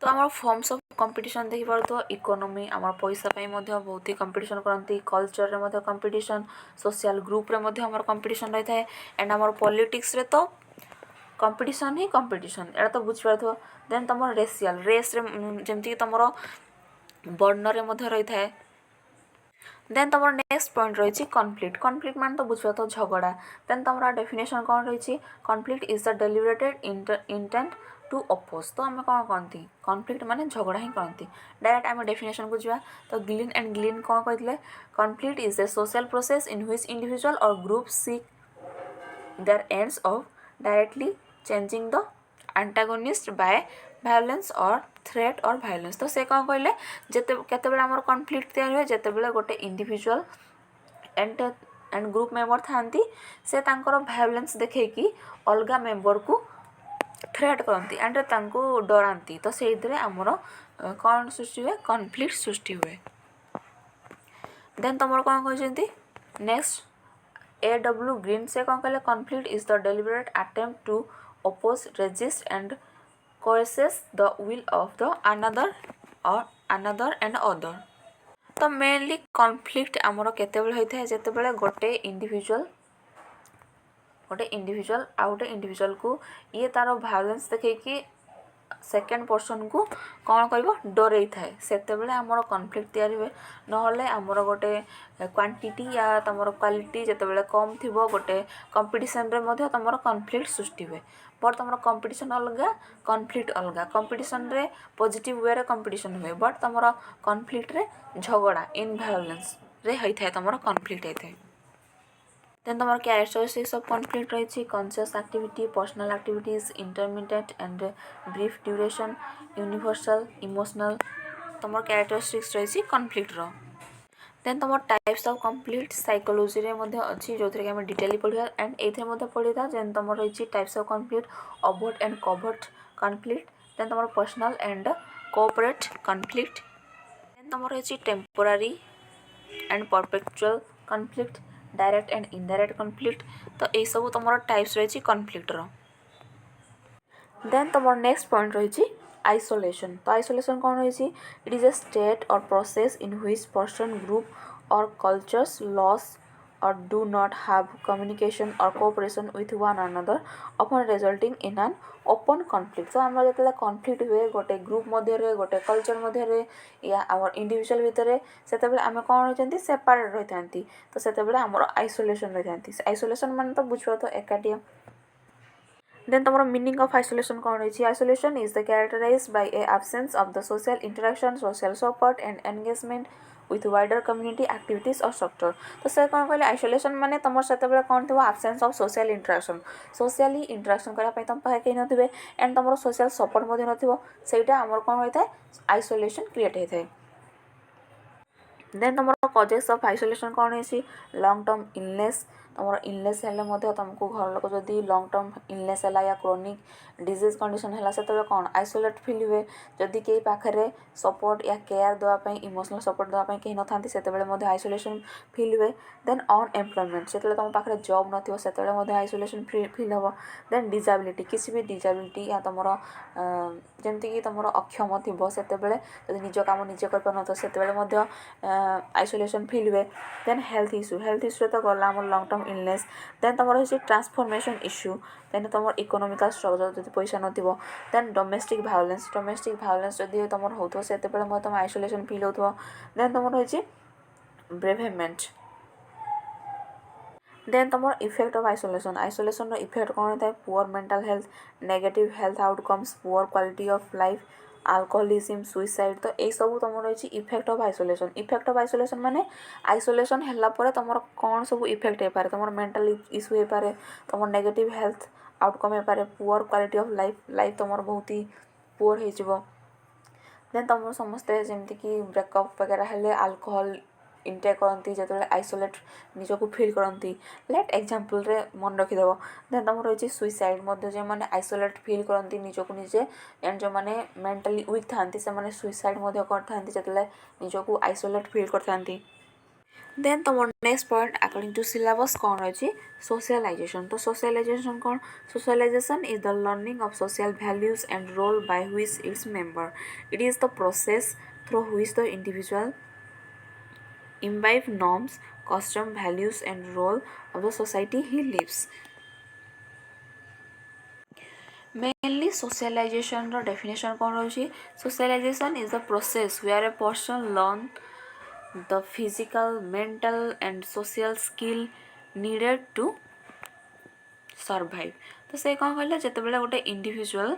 तो आम फॉर्म्स ऑफ कंपटीशन देखि पारतो इकोनॉमी आम पैसा बहुत ही कंपटीशन करती कल्चर रे कंपटीशन सोशल ग्रुप रे कंपटीशन रही है एंड आम पॉलिटिक्स रे तो कंपटीशन ही कंपटीशन एटा तो बुझिपार देन तुम रेशियल रेस रे जमती तुम वर्ण रे रही है देन तुम नेक्स्ट पॉइंट रही कॉन्फ्लिक्ट कॉन्फ्लिक्ट मान तो बुझा तो झगड़ा देन तुम डेफिनेशन कौन रही conflict is the deliberated intent to oppose तो आम कौन कहती कॉन्फ्लिक्ट माने झगड़ा ही कहती डायरेक्ट आम डेफिनेशन को जा तो ग्लिन एंड ग्लिन कौन कहते conflict is a social process in which individual और group seek their ends of directly changing the antagonist by violence और थ्रेट और भायोलेंस तो से कौन कहले केतेबेले आमर कॉन्फ्लिक्ट तैयार हुए जेतेबेले गोटे इंडिविजुअल एंड ग्रुप मेंबर थांती से तांकर भायोलेंस देखैकी अलगा मेंबर को थ्रेट करती एंड तांको डरांती तो से आमर कौन सृष्टि हुए कॉन्फ्लिक्ट सृष्टि हुए देन तुम कौन कहते नेक्स्ट AW ग्रीन से कौन कहले conflict is the deliberate attempt to oppose resist and coerces the will of the another and other तो मेनली कॉन्फ्लिक्ट आमर केतेबेले होता है जेतेबेले गोटे इंडिविजुअल आ गोटे इंडिविजुअल को ये तार भायोलेंस देखैकी सेकेंड पर्सन को कौन कर डरई थाए सेतेबेले आमर कॉन्फ्लिक्ट तैयारी हुए नहले आमर गोटे क्वांटिटी या तुम क्वालिटी जेतेबेले कम थी गोटे कंपटीशन रे मध्य तुम कॉन्फ्लिक्ट सृष्टि हुए बट तुम कंपटीशन अलग कॉन्फ्लिक्ट अलग कंपटीशन रे पॉजिटिव वे रे कंपटीशन हुए बट तुम कॉन्फ्लिक्ट रे झगड़ा इन भायोलेंस रे होता है तुम कॉन्फ्लिक्ट होता है देन तुम कैरेक्टरिस्टिक्स ऑफ कॉन्फ्लिक्ट रही conscious activity personal activities intermediate and brief duration universal emotional तुम कैरेक्टरिस्टिक्स रही कॉन्फ्लिक्ट रो देन तुम टाइप्स ऑफ कॉन्फ्लिक्ट साइकोलॉजी रे मध्य अच्छी जो थी आम डिटेली पढ़ा एंड ये पढ़ा जेन तुम रही types of conflict overt and covert conflict then तुम personal and corporate conflict then तुम रही temporary and perpetual conflict direct and indirect conflict तो ये सब तुम टाइप्स रही कॉन्फ्लिक्ट रो देन तुम नेक्स्ट पॉइंट रही आइसोलेशन तो आइसोलेशन कौन रही इट इज ए स्टेट और process in which person group और कल्चर्स लॉस और डू नॉट हैव कम्युनिकेशन और cooperation with one another upon resulting in an open conflict तो आम जो कॉन्फ्लिक्ट हुए गोटे ग्रुप मध्य गोटे कल्चर मध्य या आम इंडिविजुअल भितर से आम कौन रही सेपरेट रही था तो से आम आइसोलेशन रही था आइसोलेशन मान तो बुझा तो एकाटिया देन तुम मीनिंग ऑफ आइसोलेशन कौन रही isolation is the characterized by a absence of the social interaction social support and engagement with wider community activities और स्ट्रक्चर तो से कौन कहले आइसोलेशन माने तुम से कौन थी absence of social interaction socially interaction करने तुम पाखे कहीं नथिबे एंड तुम सोशल सपोर्ट मध्य नथिबो सेटा हमर कौन होता है आइसोलेशन क्रिएट होता है देन तुम कजेस ऑफ आइसोलेशन कौन है लॉन्ग टर्म इलनेस तुम इलनेस हेल्ले तुमको घर लोक जदि लंग टर्म इलनेस है या क्रोनिक डिजीज कंडीशन है से कौन आइसोलेट फील हुए जदि कई पाखे सपोर्ट या केयर देवाई इमोशनल सपोर्ट देवाई कहीं न था आइसोलेशन फील हुए देन अनएम्प्लॉयमेंट से तुम पाखे जॉब नथिबो सेतेबेले आइसोलेशन फील हम देन डिजाबिलिटी किसी भी डिजाबिलिटी या तुम जमती तुम अक्षम थी सेतेबेले जदि निज काम निजे कर आइसोलेशन फील हुए देन हेल्थ इश्यू तो गला लंग टर्म इलनेस देन तुम रही ट्रांसफॉर्मेशन इश्यू देन तुम इकोनॉमिकल स्ट्रगल जब पैसा नथिबो देन डोमेस्टिक भायोलेंस जदि तुम होतो सेतेबेले तुम आइसोलेशन फील होतो देन तुम रही ब्रेवमेंट देन तुम इफेक्ट ऑफ आइसोलेशन इफेक्ट कौन होता है poor mental health negative health outcomes poor quality of life alcoholism suicide तो यही सब तुम रही इफेक्ट ऑफ आइसोलेशन माने आइसोलेशन है तुम कौन सब इफेक्ट हो पारे तुम मेंटल इश्यू हो पारे तुम नेगेटिव हेल्थ आउटकम हो पारे पुअर क्वालिटी ऑफ लाइफ तुम बहुत ही पुअर हो देन तुम समस्ते जमती कि ब्रेकअप वगैरह हेल्ले अल्कोहल इनटेक करती जो आइसोलेट निजक फिल करती लेट एग्जांपल रे मन रखिदेव देन तुम रही सुइसाइड जो मैंने आइसोलेट फिल करती निजक निजे एंड जो मैंने मेंटली वीक था से सुइसाइड करते जो निजक आइसोलेट फिल करते देन तुम next point according to syllabus कौन रही सोशलाइजेशन तो सोशलाइजेशन कौन socialization is the learning of social values and role by which its member it is the process through which the individual imbibe norms, custom, values and role of the society he lives. Mainly socialization ro definition कौन रही socialization is the process where a person learn the physical, mental and social skill needed to survive. तो से कौन कहले जेतेबेले गोटे individual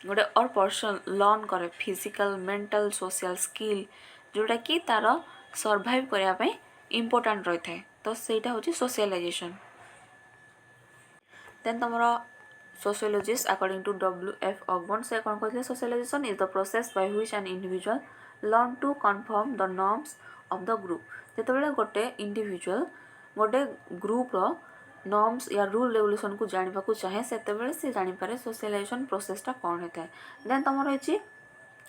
गोटे और person learn करे फिजिकल मेंटल सोशल स्किल जोटा कि तार सर्वाइव करने इम्पोर्टाट रही है तो सहीटा हूँ सोशलाइजेशन देन तुम sociologist according to W.F. Ogburn से कौन कहते socialization is the process by which an individual learn to conform the norms of the group जितेबाला गोटे इंडिविजुअल गोटे ग्रुप्र नॉर्म्स या रूल रेगुलेशन को जानवा को चाहे से जानीपे सोशलाइजेशन प्रोसेसटा कौन होता है देन तुम रही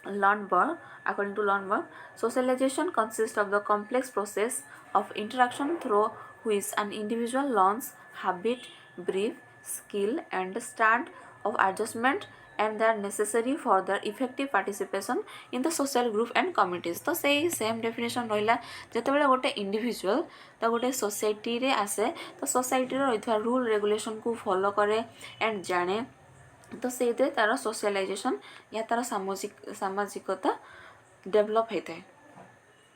Lundberg, according to Lundberg, socialization consists of the complex process of interaction through which an individual learns habit, brief, skill, and stand of adjustment and they are necessary for their effective participation in the social group and communities. तो सही same definition रहा जितेबाला गोटे individual तो गोटे society रे आसे तो society रही रूल रेगुलेशन को फॉलो करे एंड जाने तो से तार सोशलाइजेशन या तार सामाजिकता डेभलप होता है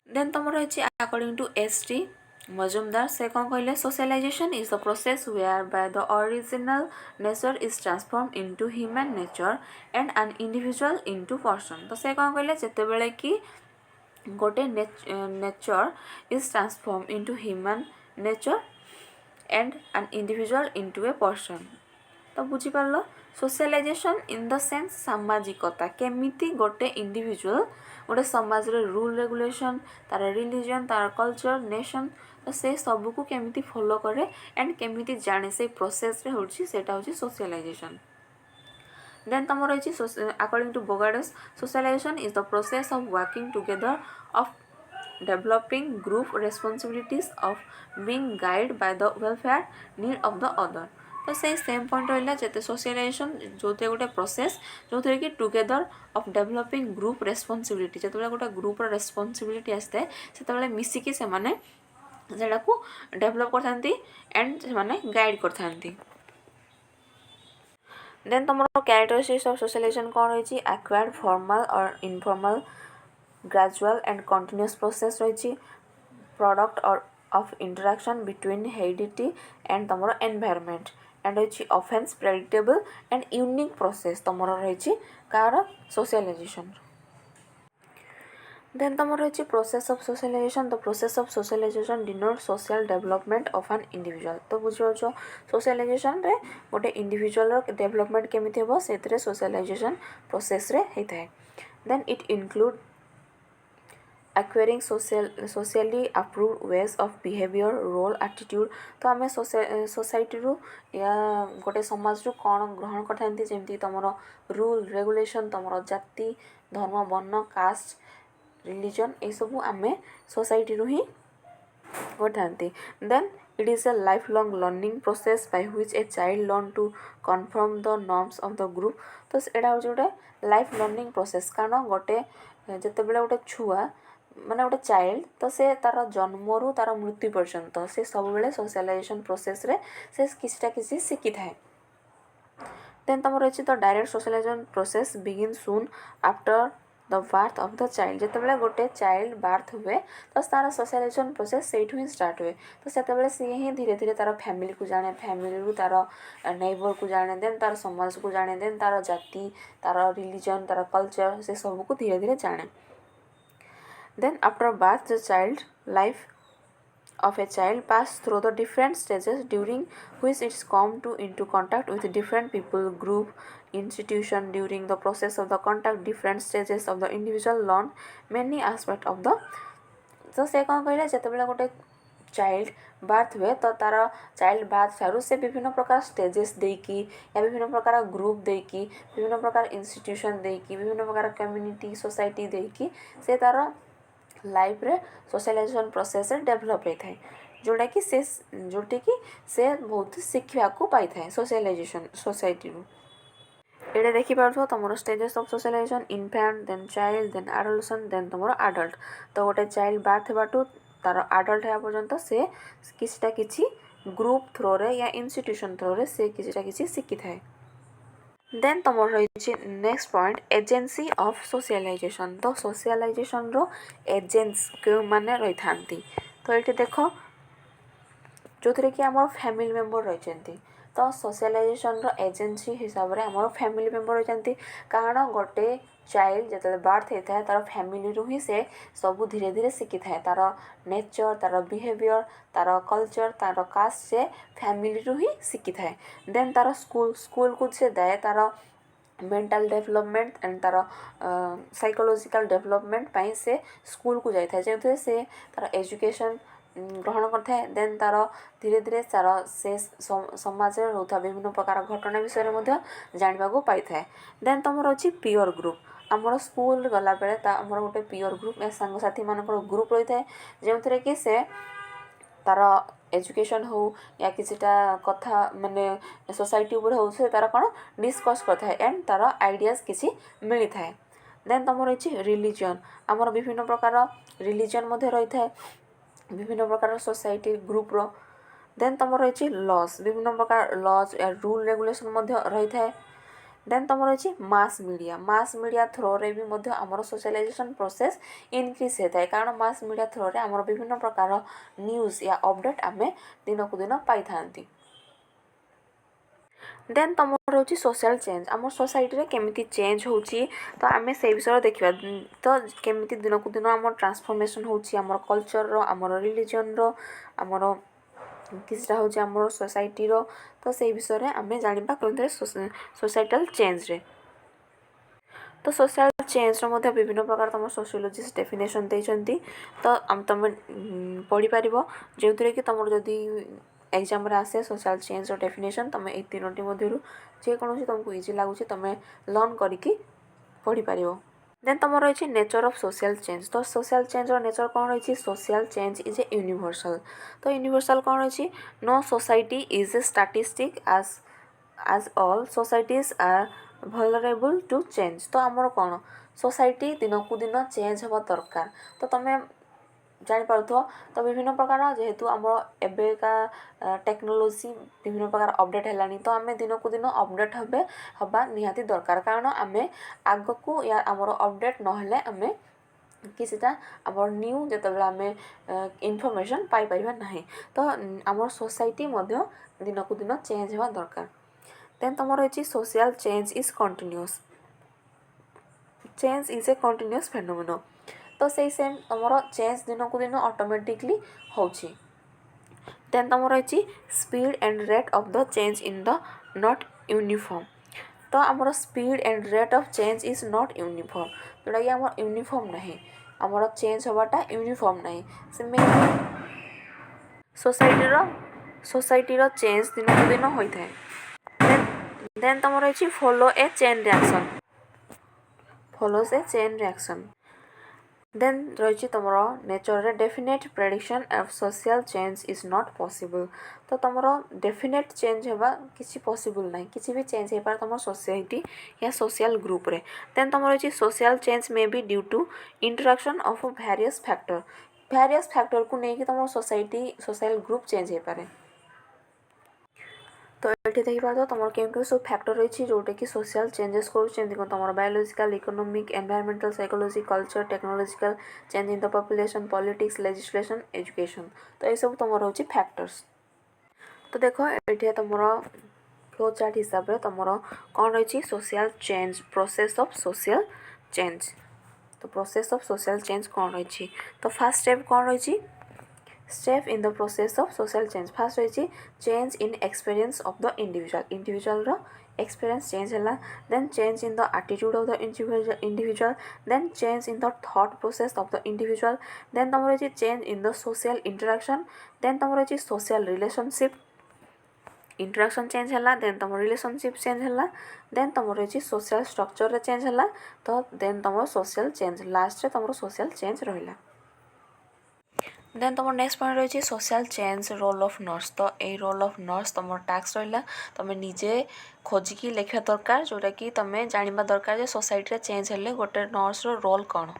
देन तुम रही अकॉर्डिंग टू S.T. मजुमदार से कौन कहले socialization is the process whereby the original nature is transform into human nature and an individual into person तो से कौन कहले जितेबाला कि गोटे nature is transform into human nature and an individual into a person तो बुझीपार socialization in the sense सामाजिकता केमिति गोटे इंडिविजुअल गोटे समाज रे रूल रेगुलेशन तार रिलीजन तार कल्चर नेशन तो से सब को केमिति फॉलो करे एंड केमिति जाने से प्रोसेस रे होची सेटा होची सोशलाइजेशन देन तुम रही according to Bogardus socialization is the process of working together of developing group responsibilities of being guide by the welfare need of the other तो से सेम पॉइंट रहा जिते सोशलाइजेशन जो गोटे प्रोसेस जो थे कि together of developing group responsibility जो गोटे ग्रुप रेस्पॉन्सिबिलिटी आसते से मिसिकी से को डेभलप करथांती एंड से गाइड करथांती देन तुम कैरेक्टरिस्टिक्स ऑफ सोशलाइजेशन कौन रही एक्वायर्ड फॉर्मल और informal gradual and continuous process रही प्रोडक्ट और of interaction between heredity and तुम एनवायरनमेंट एंड रही offence predictable and unique process तुम रही कार सोशलाइजेशन देन तुम रही process of socialization the process of socialisation denote social development of an individual तो बुझीपार सोशलाइजेशन रे गोटे इंडिविजुअल डेवलपमेंट केमिति हेबो सेतरे सोशलाइजेशन प्रोसेस रे होता है then it include acquiring socially approved ways of behavior role attitude तो आम सोसाइटी या गोटे समाज रू कौन ग्रहण करते जमी तुम रूल रेगुलेशन तुम जाति धर्म वर्ण कास्ट रिलीजन ये सब आम सोसाइटी रू ही करते then it is a lifelong learning process by which a child learn to conform the norms of the group तो एटा हूँ गोटे लाइफ लर्निंग प्रोसेस कारण गोटे जितेबाला गोटे छुआ माने गोटे चाइल्ड तो से तार जन्मरू तार मृत्यु पर्यंत से सब बेले सोशलाइजेशन प्रोसेस रे से किछटा किछि शिखि थाए देन तुम रही the direct socialization process begin soon after the birth of the child जितेबाला गोटे चाइल्ड बार्थ हुए तो तार सोशलाइजेशन प्रोसेस से ही स्टार्ट हुए तो से सी ही धीरे धीरे तार फैमिली को जाने फैमिली तार नेबर को जाने देन तार समाज को जाने देन तार जाति तार रिलीजन तार कल्चर से सब को धीरे धीरे जाने then after birth the child life of a child pass through the different stages during which it's come to into contact with different people group institution during the process of the contact different stages of the individual learn many aspects of the तो से कौन कहले जितेबाला गोटे child birth हुए तो तार child birth ठारू से विभिन्न प्रकार स्टेजेस देकी या विभिन्न प्रकार ग्रुप देकी विभिन्न प्रकार इंस्टीट्यूशन देकी विभिन्न प्रकार कम्युनिटी सोसाइटी देकी से तार लाइफ रे सोशलाइजेशन प्रोसेस डेभलप होता है जोटा कि से बहुत शिखा को पाई था सोशलाइजेशन सोसाइटी ये देखी पार्थ तुम stages of socialization infant then child then adolescent then तुम एडल्ट तो गोटे चाइल्ड बार्थ होगाठू तार एडल्ट होगा पर्यंत से किछटा किछि ग्रुप थ्रो रे या इंस्टीट्यूशन थ्रो रे से किछटा किछि शिखि थाए देन तुम रही next point agency of socialization तो सोशलाइजेशन रो एजेंट्स क्यों माने रही था तो ये देख जो थी कि आम फैमिली मेंबर रही तो सोशलाइजेशन रो एजेंसी हिसाब से आम फैमिली मेंबर रही कारण गोटे चाइल्ड जो बार्थ होता है तार फैमिली रू ही से सब धीरे धीरे शिखि थाए तार नेचर तार बिहेवियर तार कल्चर तार कास्ट से फैमिली रू ही शिखि थाए देन तार स्कूल को से दाए तार मेंटल डेवलपमेंट एंड तार साइकोलॉजिकल डेवलपमेंट पाई से स्कूल को जाए जो से तार एजुकेशन ग्रहण करता देन तार धीरे धीरे तार से समाज में होता विभिन्न प्रकार घटना विषय में जानवा को पाई था देन तुम अच्छी पीयर ग्रुप आमर स्कूल गला बेले आमर गोटे पीयर ग्रुप या सांगसाथी मान ग्रुप रही है जो थे कि से तार एजुकेशन हो या किसीटा कथा माने सोसाइटी उपर हो से तार कौन डिस्कस करता है एंड तार आइडियाज किसी मिली थाए देन तुम रही रिलीजन आमर विभिन्न प्रकार रिलीजन रही है विभिन्न प्रकार सोसाइटी ग्रुप रो देन तुम रही लॉज विभिन्न प्रकार लॉज या रूल रेगुलेशन रही है देन तुम रही मास मीडिया थ्रो रे भी आमर सोशलाइजेशन प्रोसेस इनक्रीज होता है कारण मास मीडिया थ्रो रे आमर विभिन्न प्रकार न्यूज या अपडेट आम दिन को दिन पाई था देन तुम रही सोशल चेंज आम सोसाइटी रे केमिति चेंज होची तो आम से विषय देखा तो केमिति दिन को दिन आम ट्रांसफॉर्मेशन होची आमर कल्चर रो आमर रिलीजन रो आमर किसटा हूँ आम सोसाइटी रो तो से विषय आम जाना कौन सोसाइटल चेंज रे तो सोशल चेंज रो विभिन्न प्रकार तुम सोशियोलॉजिस्ट डेफिनेशन देइछंती तो तुम पढ़ी पार जो थे कि तुम जदि एग्जाम रे आसे सोशल चेंज और डेफिनेशन तुम ये तीनोटी मध्य जेकोसी तुमको इजी लगुच तुम लर्न करके पढ़ी पार देन तुम रही नेचर ऑफ सोशल चेंज तो सोशल चेंज और नेचर कौन रही social change is a universal तो यूनिवर्सल कौन रही no society is a statistic as all societies are vulnerable to change तो आमर कौन सोसाइटी दिन को दिन चेंज हवा दरकार तो तुम्हें जापार तो विभिन्न प्रकार जेहेतु आम एबेका टेक्नोलोजी विभिन्न प्रकार अपडेट है तो आम दिन को दिन अपडेट हवा निहाती दरकार कारण आम आग को या आमर अपडेट नहेले आम किसीटा आमर न्यू जितेबाला आम इनफॉरमेशन पाई परिबा नाही तो आमर सोसाइटी दिन को दिन चेंज हवा दरकार देन तुम रही social change is continuous change is a continuous phenomenon तो से सेम तुम चेंज दिन को दिन ऑटोमेटिकली होची देन तुम रही speed and rate of the change in the not uniform तो आमर speed and rate of change is not uniform जोटा कि आम यूनिफॉर्म नहीं आमर चेंज हवाटा यूनिफॉर्म नहीं से सोसाइटीर चेंज दिन को दिन होता है देन तुम रही follow A chain reaction follows a chain reaction then रही तुम नेचर रे definite prediction of social change is not possible तो तुम डेफिनेट चेंज होगा किसी पॉसिबल नहीं किसी भी चेंज हो पारे तुम सोसाइटी या सोशल ग्रुप रे देन तुम रही social change may be due to interaction of various factor को लेकिन तुम सोसाइटी सोशल ग्रुप चेंज हो पारे तो ये देखिए तुम केम सब फैक्टर रही जोटा कि सोशल चेंजेस कर तुम biological economic environmental psychology culture technological change in the population politics legislation education तो ये सब तुम रोचे फैक्टर्स तो देख ये तुम फ्लो चार्ट हिसाब से तुम कौन रही social change process of social change तो प्रोसेस ऑफ सोशल चेंज कौन रही तो फर्स्ट स्टेप कौन रही step in the process of social change first रही change in experience of the individual row experience change है then change in the attitude of the individual then change in the thought process of the individual then तुम रही change in the social interaction then तुम रही social relationship interaction change है then तुम relationship change है then तुम रही social structure रे change है तो then तुम social change last रे तुम social change रहिला देन तुम नेक्स्ट पॉइंट रही social change role of nurse तो ये रोल ऑफ नर्स तुम टास्क रहा तुम निजे खोजिकी लिखा दरकार जोटा कि तुम जाना दरकार सोसाइटी चेंज हेल्ले गोटे नर्स रोल कौन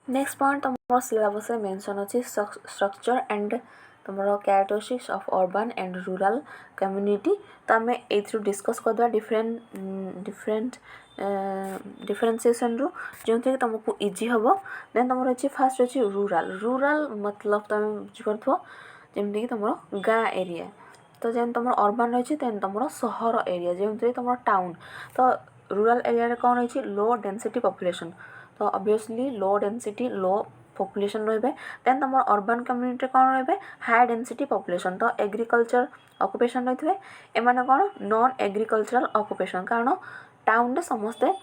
नेक्स्ट पॉइंट तुम सिलेबस मेंशन अच्छी स्ट्रक्चर एंड तुम characteristics of urban and rural community तो आम ए डिस्कस करदे डिफरेंट डिफरेन्सीएसन रू जो कि तुमको इजी हम देन तुम रही फास्ट रही रूराल मतलब तुम बुझीपो जमीक तुम गाँ एरिया तो जैसे तुम अर्बन रही तुम सहर एरिया जमी तुम टाउन तो रूराल एरिया रे कौन रही लो डेंसिटी पॉपुलेशन तो ऑब्वियसली लो डेंसिटी लो पॉपुलेशन रही देन तुम अर्बन कम्युनिटी कौन रही हाई डेंसिटी पॉपुलेशन तो एग्रीकल्चर ऑक्युपेशन रही है एम कौन नॉन एग्रीकल्चरल ऑक्युपेशन कारण टाउन रे समस्ते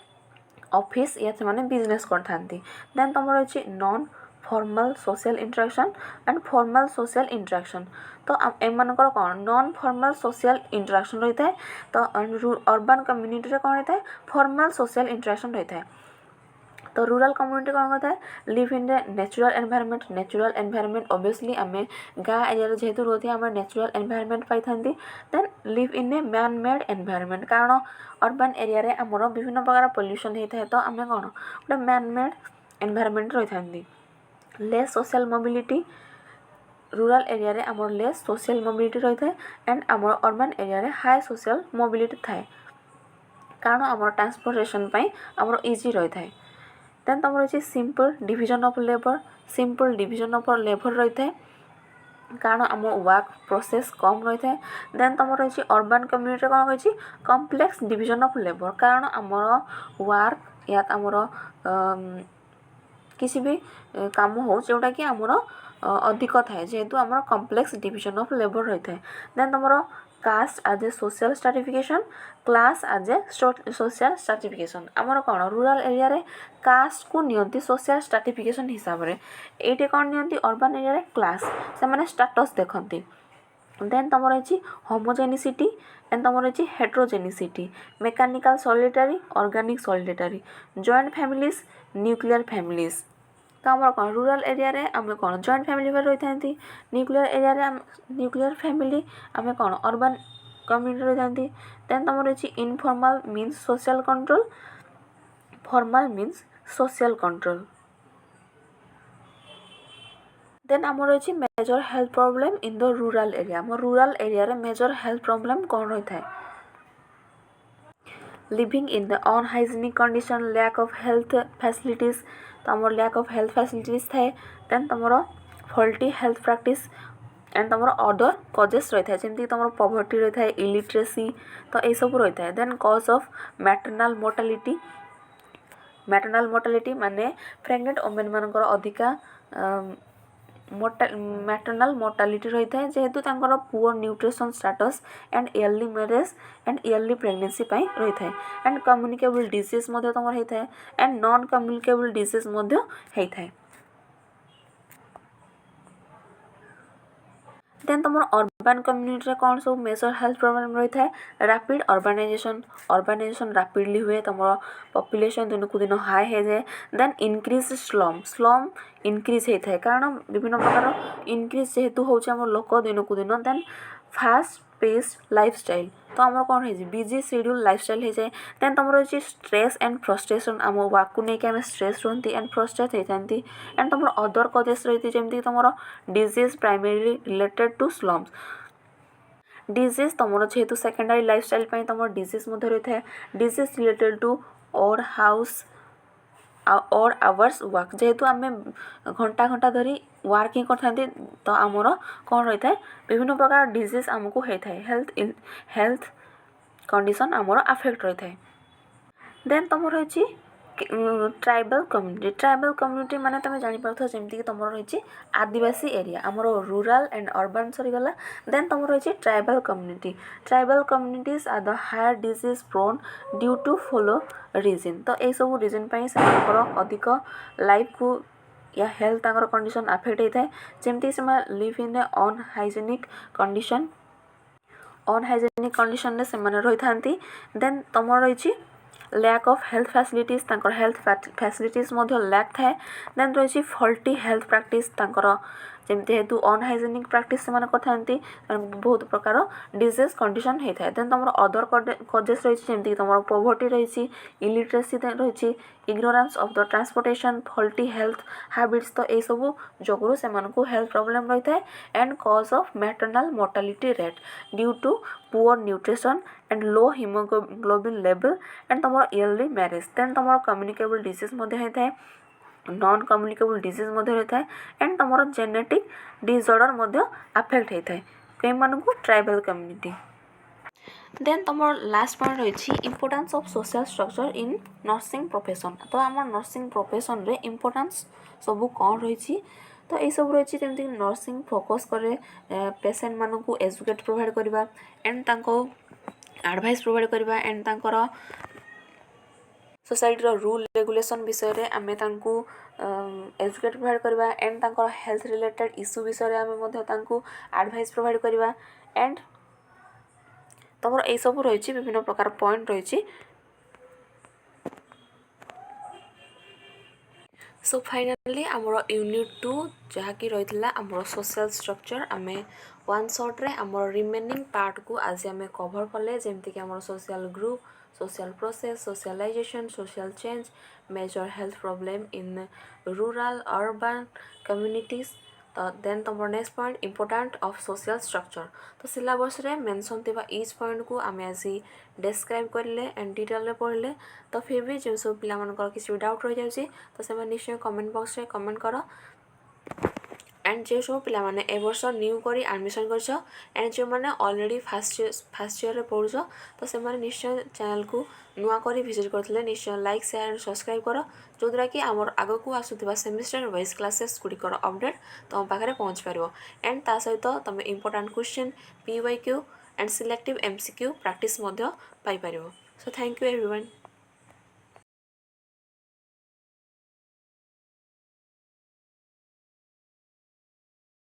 ऑफिस या से माने बिजनेस करता देन तुम रही non formal social interaction and formal social interaction तो एम कौन नॉन फॉर्मल सोशल इंटरेक्शन रही है तो अर्बन कम्युनिटी रे कौन रही है फॉर्मल सोशल इंटरेक्शन रही है तो रूरल कम्युनिटी कौन करता है live in the natural environment obviously आम गाँ एरिया जेहेतु रोधी आम नेचुरल एनवायरनमेंट पाई then live in a man made environment कारण अर्बन एरिया रे आमर विभिन्न प्रकार पॉल्यूशन होता है तो आम कौन गोटे मैन मेड एनवायरनमेंट रही था less social mobility rural area रे आमर लेस सोशल मोबिलिटी रही है एंड आमर अर्बन एरिया रे हाई सोशल मोबिलिटी थाए कारण आमर ट्रांसपोर्टेशन आमर इजी रही है देन तुम रही सिंपल डिविजन ऑफ लेबर रही है कारण आम वर्क प्रोसेस कम रही है देन तुम रही अर्बन कम्युनिटी कौन रही कम्प्लेक्स डिविजन ऑफ लेबर कारण आमर वर्क या आमर किसी भी काम हो जोटा कि आमर अधिक थाए जेहेतु आमर कम्प्लेक्स डिविजन ऑफ लेबर रही है देन तुम caste as a social stratification class as a social stratification आमर कौन रूरल एरिया रे कास्ट को नियंती सोशल स्ट्राटिफिकेशन हिसाब से ये कौन नियंती अर्बन एरिया रे क्लास से माने स्टेटस देखती देन तुम रही होमोजेनिसिटी एंड तुम रही heterogeneity mechanical solidarity organic solidarity joint families nuclear families तो आम कौन रूरल एरिया रे आम कौन जॉइंट फैमिली रही था न्यूक्लियर एरिया रे न्यूक्लियर फैमिली आम कौन अर्बन कम्युनिटी रही था देन तुम रही informal means social control formal means social control then आम रही major health problem in the rural area आम रूरल एरिया रे मेजर हेल्थ प्रॉब्लम कौन रही था living in the unhygienic condition lack of health facilities तो आम लैक ऑफ हेल्थ फैसिलिटीज थाए देन तुम फल्टी हेल्थ प्रैक्टिस एंड तुम अदर कजेस रही है जमीक तुम पॉवर्टी रही है इलिटरेसी तो यह सब रही है देन कज ऑफ मैटरनाल मोर्टालिटी माने प्रेग्नेंट वोमेन मानकर अधिका मैटरनाल मोर्टालिटी रही है जेहेतु तांकर poor nutrition status and yearly marriage and yearly pregnancy रही है एंड कम्युनिकेबल डिजीज तुम होता है एंड नॉन कम्युनिकेबल डिजीज होता है। देन तुम अर्बान कम्युनिटी कौन सब मेजर हेल्थ प्रोब्लेम रही है रैपिड अर्बानाइजेशन रैपिडली हुए तुम पॉपुलेशन दिन को दिन हाई हो जाए देन इनक्रीज स्लम इनक्रीज होता है कारण विभिन्न प्रकार इनक्रीज जेहेतु होम लोक दिन को दिन देन फास्ट पेस लाइफस्टाइल तो आम कौन हो बिजी शेड्यूल लाइफस्टाइल हो जाए देन तुम रही स्ट्रेस एंड फ्रस्ट्रेशन आम वर्क को लेकिन आम स्ट्रेस रुहति एंड फ्रस्ट्रेट होता एंड तुम अदर कजेस रही जमी तुम disease primary related to slums disease तुम जेहेतु सेकेंडरी लाइफस्टाइल तुम डिजीज रही है डिजीज रिलेटेड टू और हाउस और आवर्स वर्क जेहेतु आम घंटा घंटा धरी वर्किंग करते तो आमर कौन रही है विभिन्न प्रकार डिजीज आमको होता है हेल्थ कंडीशन आमर अफेक्ट रही है। देन तुम रही ट्राइबल कम्युनिटी माने तुम जापर जमीक तुम रही आदिवासी एरिया आमर रूराल एंड अर्बन सरीगला देन तुम रही tribal communities are the higher disease prone due to follow reason तो यही सब रीजन से अधिक लाइफ को या हेल्थ कंडीशन अफेक्ट होता है जमती से live in a unhygienic condition से रही था देन तुम रही lack of health facilities health facilities lack थाए देन रही फल्टी हेल्थ प्रैक्टिस जमी हेतु अनहाइजेनिक प्रैक्टिस से करते बहुत प्रकार डिजीज कंडीशन होता है देन तुम अदर कजेस रही जमीक तुम पॉवर्टी रही इलिटरेसी रही ignorance of the transportation faulty health habits तो यही सब जोगुरु से हेल्थ प्रॉब्लम रही है and cause of maternal mortality rate due to poor nutrition and low haemoglobin level and तुम इयरली मैरेज देन तुम कम्युनिकेबल डिजीज होता है नॉन कम्युनिकेबल डिजीज रहता है एंड तुम जेनेटिक डिसऑर्डर अफेक्ट होता है कई मानक ट्राइबल कम्युनिटी। देन तुम लास्ट पॉइंट रही importance of social structure in nursing profession तो आम नर्सिंग प्रोफेशन रे इम्पोर्टेंस सब कौन रही तो ये सब रही जमी नर्सिंग फोकस करे पेसेंट मानक एजुकेट प्रोवाइड करवा एंड एडवाइस प्रोवाइड करवा एंड सोसाइटी रूल रेगुलेशन विषय रे आमे तांकु एजुकेट प्रोवाइड करवा एंड तांकर हेल्थ रिलेटेड इश्यू विषय रे आमे मध्ये तांकु एडवाइस प्रोवाइड करवा एंड तुम ये सब रही विभिन्न प्रकार पॉइंट रही। सो फाइनाली आमर unit-2 जहाँकि रही आमर सोशल स्ट्रक्चर आमे वन शॉट रे आमर रिमेनिंग पार्ट को आज आमे कवर कले जमीक आमर social group social process socialization social change major health problem in rural urban communities तो देन तुम next point important of social structure तो सिलेबस रे मेंशन थिबा ईच पॉइंट को आमे आज डिस्क्राइब करले एंड डिटेल रे पढ़ले तो फिर भी जो सब पिला मानकर किसी डाउट रह जाउची तो से निश्चय कमेंट बॉक्स रे कमेंट करो एंड जो सब पिला माने ए वर्ष न्यू करी एडमिशन करछ एंड जो माने ऑलरेडी फर्स्ट ईयर रे पढुछ तो से माने निश्चय चैनल को नुआ करी विजिट करथिले निश्चय लाइक शेयर एंड सब्सक्राइब करो जो द्वारा कि आमर आगो को आसुथिबा सेमिस्टर वाइज क्लासेस गुड़िकर अपडेट तुम पाखे पहुँच पार एंड ता सहित तुम important question PYQ and selective MCQ practice पाई पार सो थैंक यू एवरीवन।